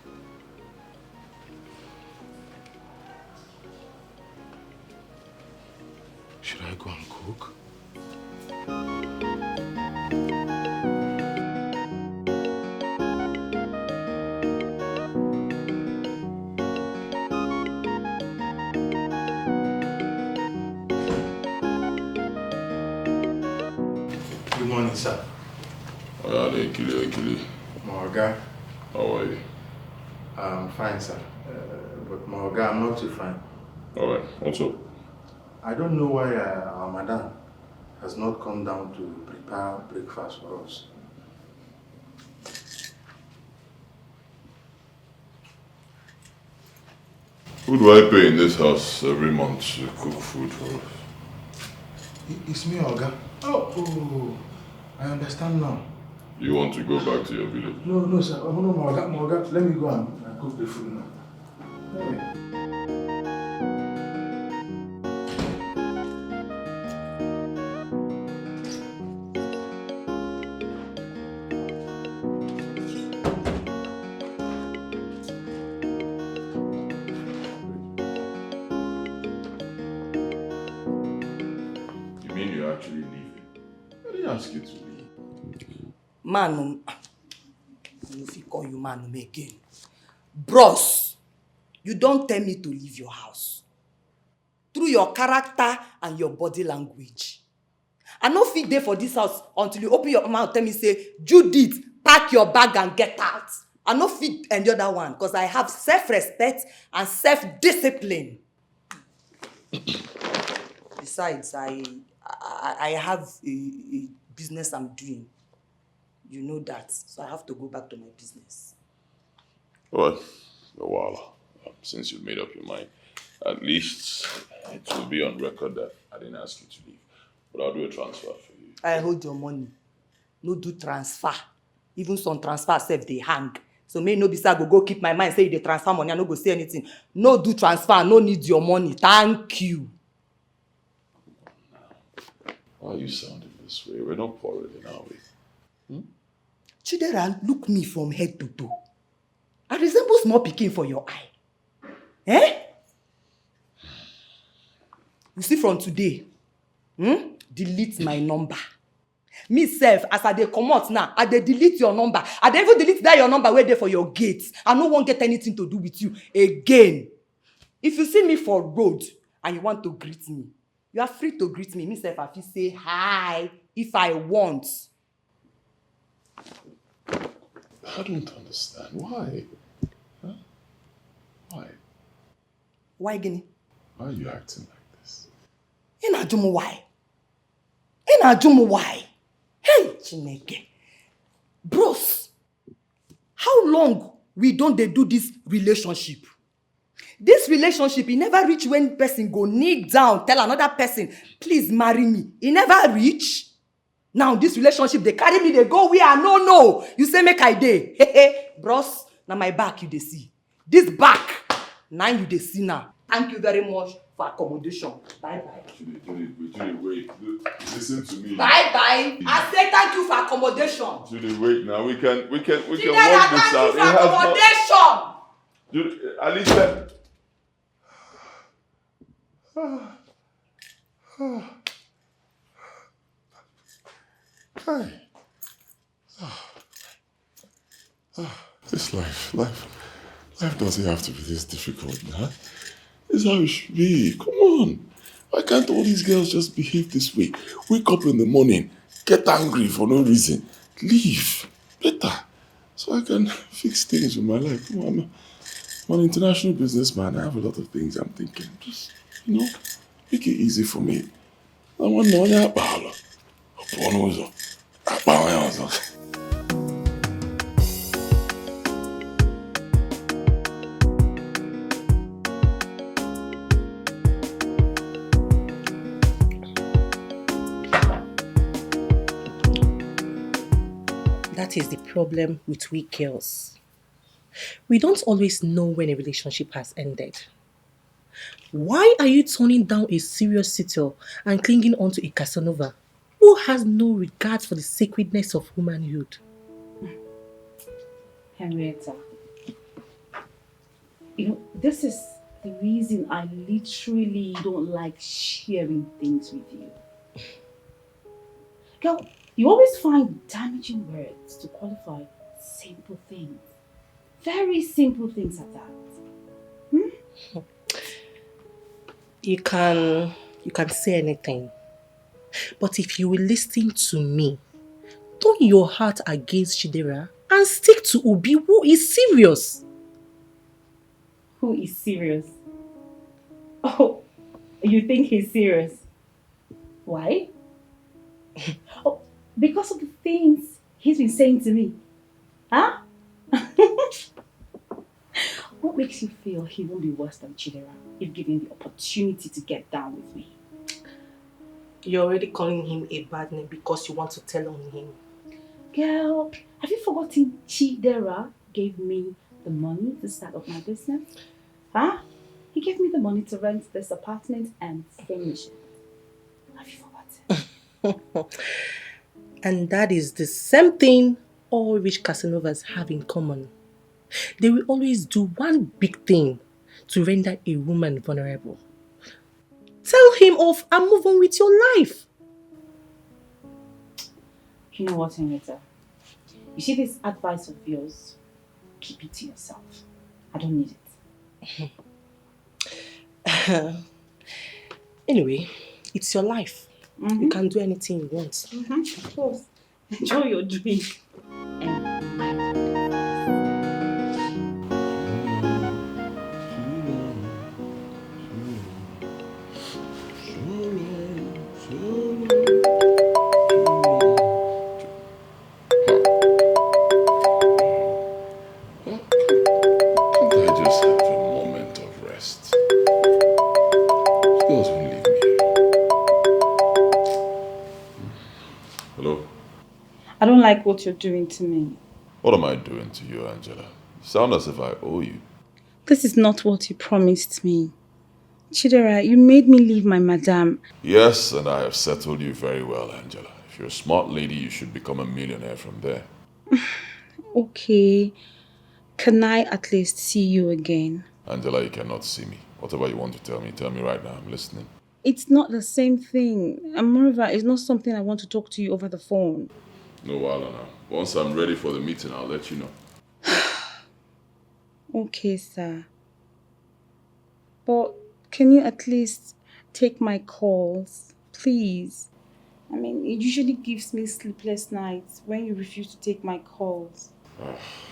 Should I go and cook? Good morning, sir. Morga. How are you? I'm fine, sir. But Morga, I'm not too fine. Alright, what's up? I don't know why our madam has not come down to prepare breakfast for us. Who do I pay in this house every month to cook food for us? It's me, Oga. Oh, I understand now. You want to go back to your village? No, sir. Oh, no, Morga, let me go and cook the food now. Okay. You mean you're actually leaving? I didn't ask you to leave. Man, if you call you man again. Bros, you don't tell me to leave your house. Through your character and your body language. I no fit there for this house until you open your mouth and tell me, say, Judith, pack your bag and get out. I no fit endure that one because I have self-respect and self-discipline. Besides, I have a business I'm doing. You know that, so I have to go back to my business. Well, a while. Since you've made up your mind, at least it will be on record that I didn't ask you to leave. But I'll do a transfer for you. I hold your money. No do transfer. Even some transfer self they hang. So may no be say I go keep my mind say they transfer money, I no go say anything. No do transfer, no need your money. Thank you. Why are you sounding this way? We're not quarreling, are we? Chidera, look me from head to toe. I resemble small pikin for your eye. Eh? You see from today, delete my number. Me self, as I dey comot now, I dey delete your number. I dey even delete that your number where dey for your gate. I no wan get anything to do with you again. If you see me for road and you want to greet me, you are free to greet me. Me self, I fit say hi if I want. I don't understand. Why? Huh? Why? Why, Guinea? Why are you acting like this? Inajumu why? Inajumu why? Hey, Chineke. Bros, how long we don't dey do this relationship? This relationship, e never reach when person go kneel down, tell another person, please marry me. E never reach. Now this relationship, they carry me, they go where I no know. You say make I dey. Hey, bros, now my back you dey see. This back, now you dey see now. Thank you very much for accommodation. Bye-bye. Judy, wait. Listen to me. Bye-bye. I say thank you for accommodation. Judy, wait now. We can work this out. Thank you for accommodation. Judy, at least let... This life doesn't have to be this difficult, huh? This is how it should be. Come on. Why can't all these girls just behave this way? Wake up in the morning, get angry for no reason, leave later, so I can fix things with my life. Come on, I'm an international businessman. I have a lot of things I'm thinking. Just, Make it easy for me. I want no one apalo. Oponuzo. Apawayozo. That is the problem with we girls. We don't always know when a relationship has ended. Why are you turning down a serious suitor and clinging onto a Casanova who has no regard for the sacredness of womanhood? Henrietta, this is the reason I literally don't like sharing things with you. Girl, you always find damaging words to qualify simple things. Very simple things at that. You can say anything. But if you will listen to me, turn your heart against Chidera and stick to Obi, who is serious. Who is serious? Oh, you think he's serious? Why? Oh, because of the things he's been saying to me. Huh? What makes you feel he won't be worse than Chidera if given the opportunity to get down with me? You're already calling him a bad name because you want to tell on him. Girl, have you forgotten Chidera gave me the money to start up my business? Huh? He gave me the money to rent this apartment and finish it. Have you forgotten? And that is the same thing all rich Casanovas have in common. They will always do one big thing to render a woman vulnerable. Tell him off and move on with your life. You know what, Henrietta? You see this advice of yours? Keep it to yourself. I don't need it. Anyway, it's your life. You can do anything you want. Of course. Enjoy your drink. I don't like what you're doing to me. What am I doing to you, Angela? You sound as if I owe you. This is not what you promised me. Chidera, you made me leave my madam. Yes, and I have settled you very well, Angela. If you're a smart lady, you should become a millionaire from there. Okay. Can I at least see you again? Angela, you cannot see me. Whatever you want to tell me right now. I'm listening. It's not the same thing. And moreover, it's not something I want to talk to you over the phone. No, Wala now. Once I'm ready for the meeting, I'll let you know. Okay, sir. But can you at least take my calls, please? I mean, it usually gives me sleepless nights when you refuse to take my calls.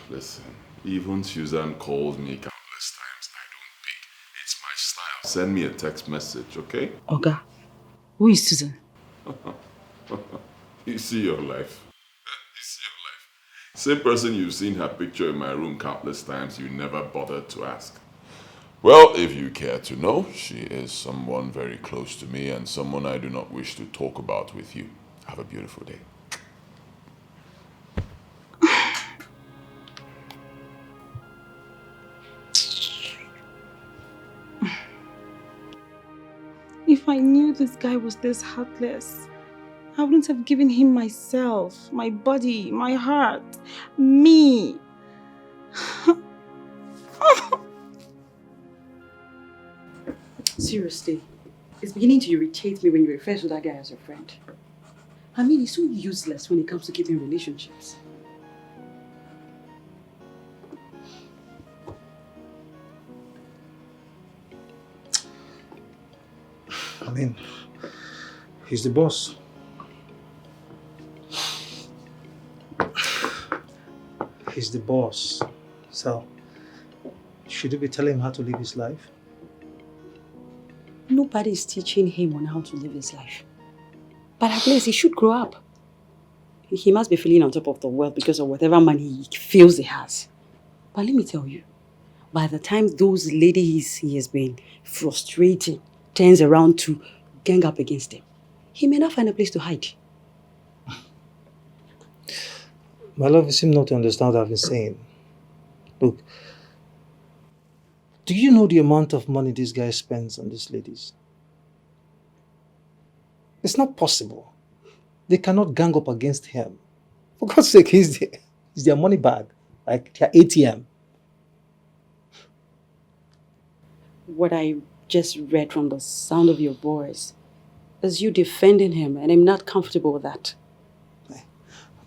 Listen, even Suzanne calls me countless times. I don't pick. It's my style. Send me a text message, okay? Oga, who is Susan? You see your life. Same person you've seen her picture in my room countless times, you never bothered to ask. Well, if you care to know, she is someone very close to me and someone I do not wish to talk about with you. Have a beautiful day. If I knew this guy was this heartless, I wouldn't have given him myself, my body, my heart, me. Seriously, it's beginning to irritate me when you refer to that guy as your friend. I mean, he's so useless when it comes to keeping relationships. I mean, he's the boss. He's the boss. So, should you be telling him how to live his life? nobody is teaching him on how to live his life. But at least he should grow up. He must be feeling on top of the world because of whatever money he feels he has. But let me tell you, by the time those ladies he has been frustrating turns around to gang up against him, he may not find a place to hide. My love, you seem not to understand what I've been saying. Look, do you know the amount of money this guy spends on these ladies? It's not possible. They cannot gang up against him. For God's sake, he's their money bag, like their ATM. What I just read from the sound of your voice is you defending him, and I'm not comfortable with that.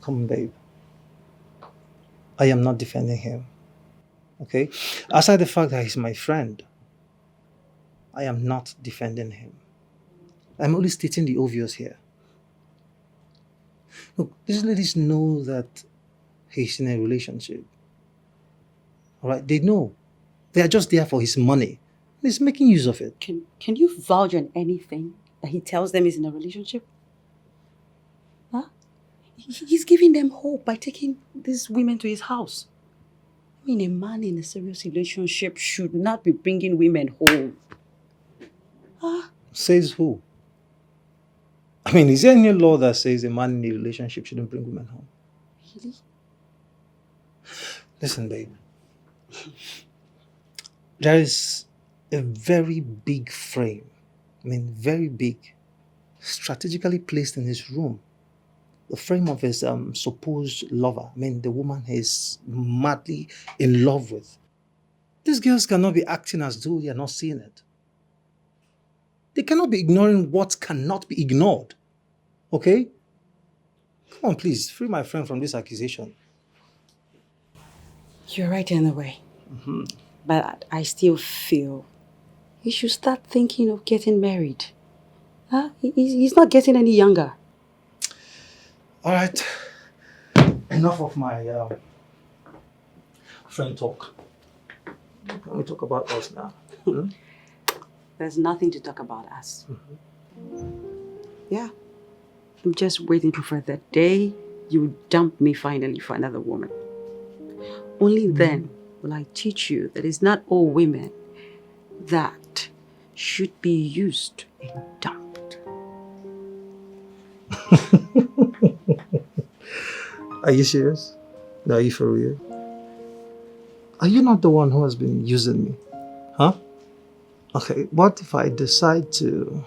Come on, babe. I am not defending him. Okay? Aside the fact that he's my friend, I am not defending him. I'm only stating the obvious here. Look, these ladies know that he's in a relationship. Alright? They know. They are just there for his money. He's making use of it. Can you vouch on anything that he tells them he's in a relationship? Huh? He's giving them hope by taking these women to his house. I mean, a man in a serious relationship should not be bringing women home. Huh? Says who? I mean, is there any law that says a man in a relationship shouldn't bring women home? Really? Listen, babe. There is a very big frame. I mean, very big. Strategically placed in his room. The frame of his supposed lover. I mean, the woman he's madly in love with. These girls cannot be acting as though they are not seeing it. They cannot be ignoring what cannot be ignored. Okay? Come on, please, free my friend from this accusation. You're right in a way. Mm-hmm. But I still feel he should start thinking of getting married. Huh? He's not getting any younger. All right. Enough of my friend talk. Let me talk about us now. There's nothing to talk about us. Mm-hmm. Yeah. I'm just waiting for the day you dump me finally for another woman. Only then will I teach you that it's not all women that should be used and dumped. Are you serious? Are you for real? Are you not the one who has been using me? Huh? Okay, what if I decide to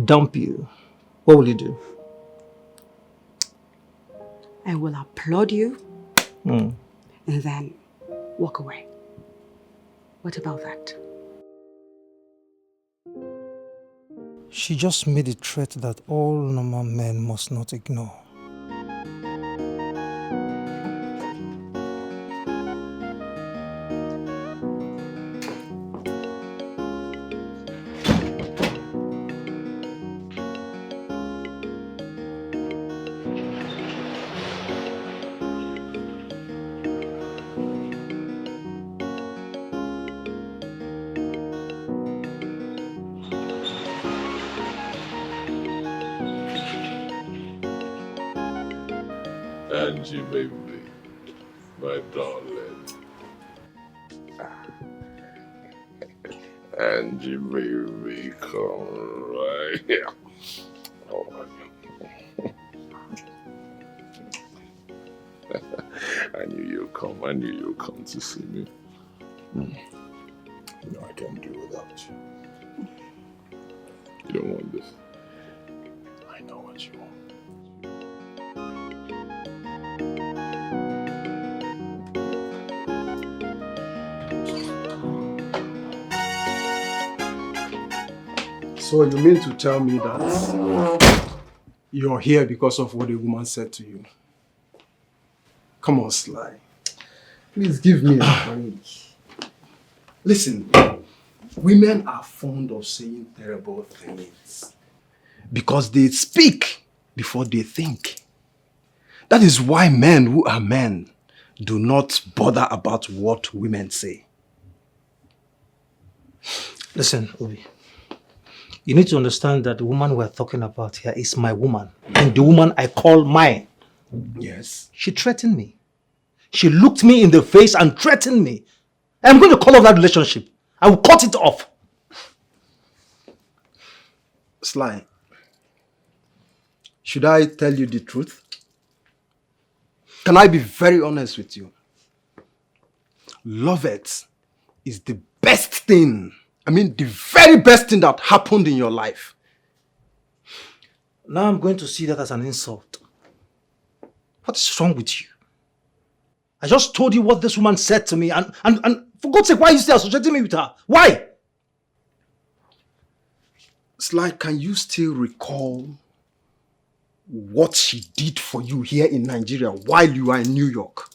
dump you? What will you do? I will applaud you Mm. and then walk away. What about that? She just made a threat that all normal men must not ignore. Angie, baby, my darling. Angie, baby, come right here. Oh, I knew you'd come. I knew you'd come to see me. You know I can't do without you. You don't want this. I know what you want. So you mean to tell me that you're here because of what a woman said to you? Come on, Sly. Please give me a break. Listen, women are fond of saying terrible things because they speak before they think. That is why men who are men do not bother about what women say. Listen, Obi. You need to understand that the woman we're talking about here is my woman. And the woman I call mine. Yes. She threatened me. She looked me in the face and threatened me. I'm going to call off that relationship. I will cut it off. Sly, should I tell you the truth? Can I be very honest with you? Lovett is the best thing. I mean, the very best thing that happened in your life. Now I'm going to see that as an insult. What is wrong with you? I just told you what this woman said to me and for God's sake, why are you still associating me with her? Why? Sly, can you still recall what she did for you here in Nigeria while you were in New York?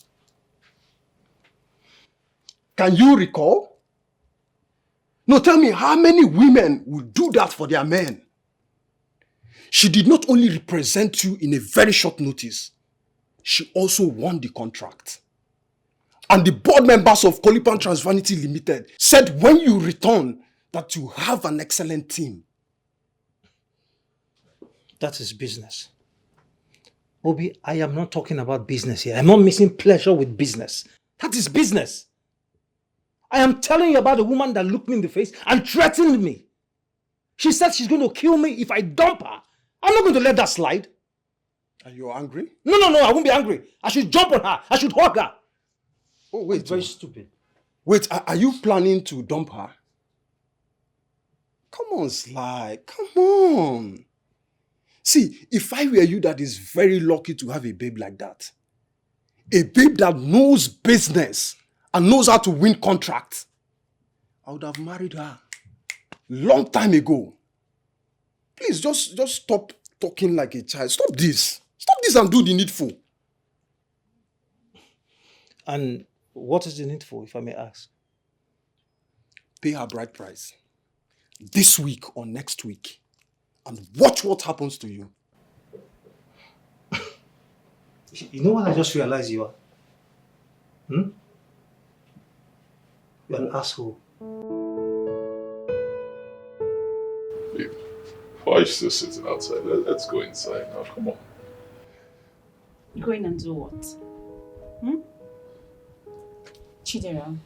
Can you recall? No, tell me, how many women would do that for their men? She did not only represent you in a very short notice, she also won the contract. And the board members of Colipan Transvanity Limited said when you return that you have an excellent team. That is business. Obi, I am not talking about business here. I'm not mixing pleasure with business. That is business. I am telling you about the woman that looked me in the face and threatened me. She said she's going to kill me if I dump her. I'm not going to let that slide. Are you angry? No, I won't be angry. I should jump on her. I should hug her. Oh, wait. That's very stupid. Wait, are you planning to dump her? Come on, Sly. Come on. See, if I were you that is very lucky to have a babe like that, a babe that knows business and knows how to win contracts, I would have married her long time ago. Please, just stop talking like a child. Stop this. Stop this and do the needful. And what is the needful, if I may ask? Pay her bride price this week or next week and watch what happens to you. You know what I just realized you are? You're an asshole. Babe, why are you still sitting outside? Let's go inside now, come on. Going and do what? Chidera,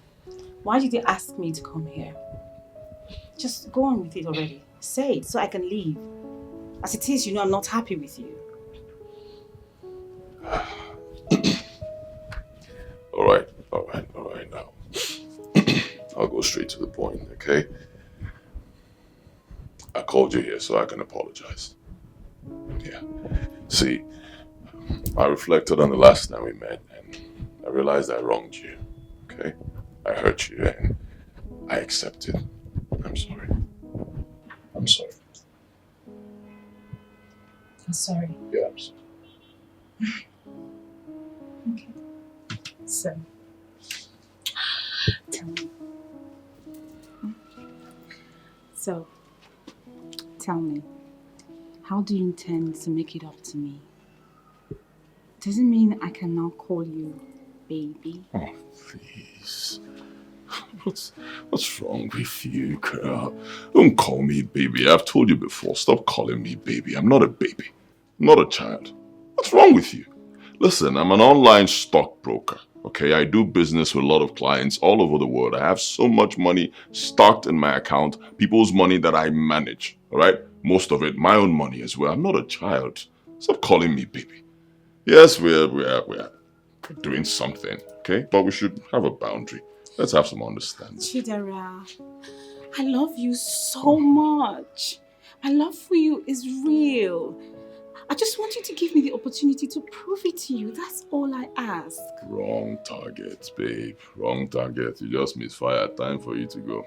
why did you ask me to come here? Just go on with it already. Say it so I can leave. As it is, you know I'm not happy with you. All right now. I'll go straight to the point, okay? I called you here so I can apologize. Yeah. See, I reflected on the last time we met and I realized I wronged you, okay? I hurt you and I accept it. I'm sorry. I'm sorry. I'm sorry. Yeah, I'm sorry. Okay. So, tell me. So, tell me, how do you intend to make it up to me? Does it mean I can now call you baby? Oh, please. What's wrong with you, girl? Don't call me baby. I've told you before, stop calling me baby. I'm not a baby. I'm not a child. What's wrong with you? Listen, I'm an online stockbroker, okay? I do business with a lot of clients all over the world. I have so much money stocked in my account, people's money that I manage, all right? Most of it, my own money as well. I'm not a child. Stop calling me baby. Yes, we're doing something, okay? But we should have a boundary. Let's have some understanding. Chidera, I love you so much. My love for you is real. I just want you to give me the opportunity to prove it to you. That's all I ask. Wrong target, babe. Wrong target. You just misfired. Time for you to go.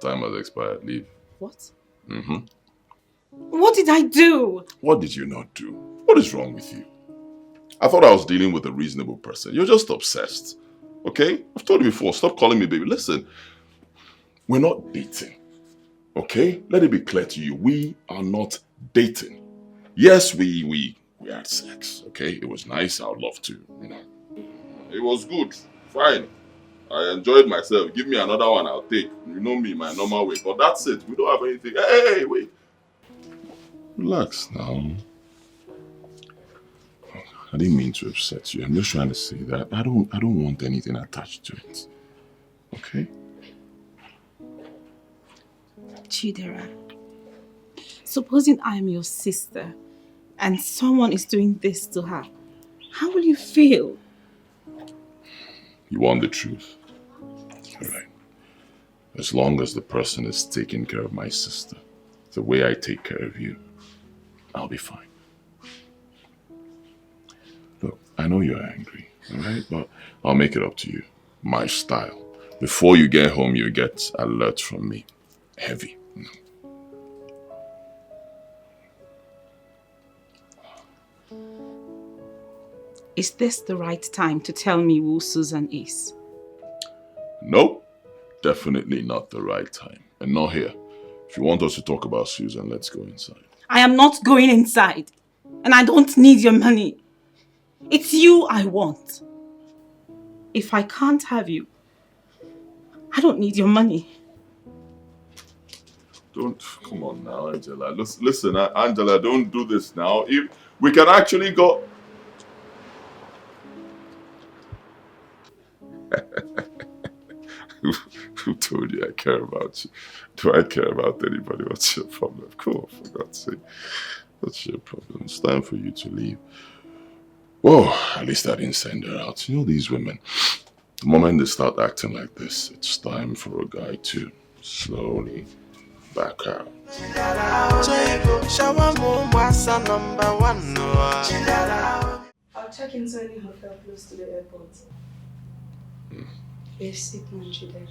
Time has expired. Leave. What? Mm-hmm. What did I do? What did you not do? What is wrong with you? I thought I was dealing with a reasonable person. You're just obsessed. Okay? I've told you before. Stop calling me baby. Listen. We're not dating. Okay? Let it be clear to you. We are not dating. Yes, we had sex, okay? It was nice, I would love to, you know. It was good, fine. I enjoyed myself. Give me another one, I'll take. You know me, my normal way. But that's it. We don't have anything. Hey, wait. Relax now. I didn't mean to upset you. I'm just trying to say that I don't want anything attached to it. Okay? Chidera, supposing I am your sister and someone is doing this to her, how will you feel? You want the truth. All right. As long as the person is taking care of my sister the way I take care of you, I'll be fine. Look, I know you're angry, all right? But I'll make it up to you. My style. Before you get home, you get alert from me. Heavy. Is this the right time to tell me who Susan is? Nope. Definitely not the right time. And not here. If you want us to talk about Susan, let's go inside. I am not going inside. And I don't need your money. It's you I want. If I can't have you, I don't need your money. Come on now, Angela. Listen, Angela, don't do this now. If we can actually go... Who told you I care about you? Do I care about anybody? What's your problem? Come on, for God's sake. What's your problem? It's time for you to leave. Whoa, at least I didn't send her out. You know these women, the moment they start acting like this, it's time for a guy to slowly back out. I'll check into any hotel close to the airport. A sick man, Chidera,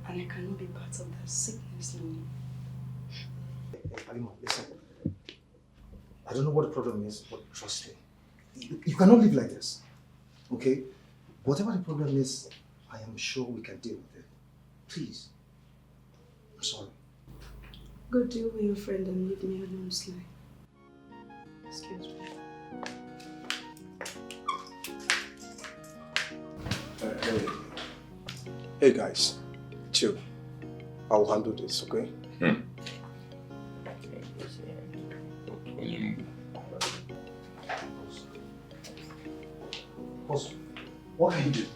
and I cannot be part of that sickness no more. Hey, Halima, listen. I don't know what the problem is, but trust me. You cannot live like this, okay? Whatever the problem is, I am sure we can deal with it. Please. I'm sorry. Go deal with your friend and leave me alone, Sly. Excuse me. Hey guys, chill. I will handle this, okay? Boss, what can you do?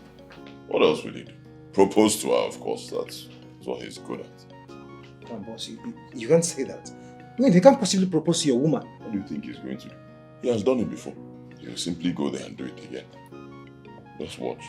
What else will he do? Propose to her, of course. That's what he's good at. Come on, boss, you can't say that. I mean, he can't possibly propose to your woman. What do you think he's going to do? He has done it before. He'll simply go there and do it again. Just watch.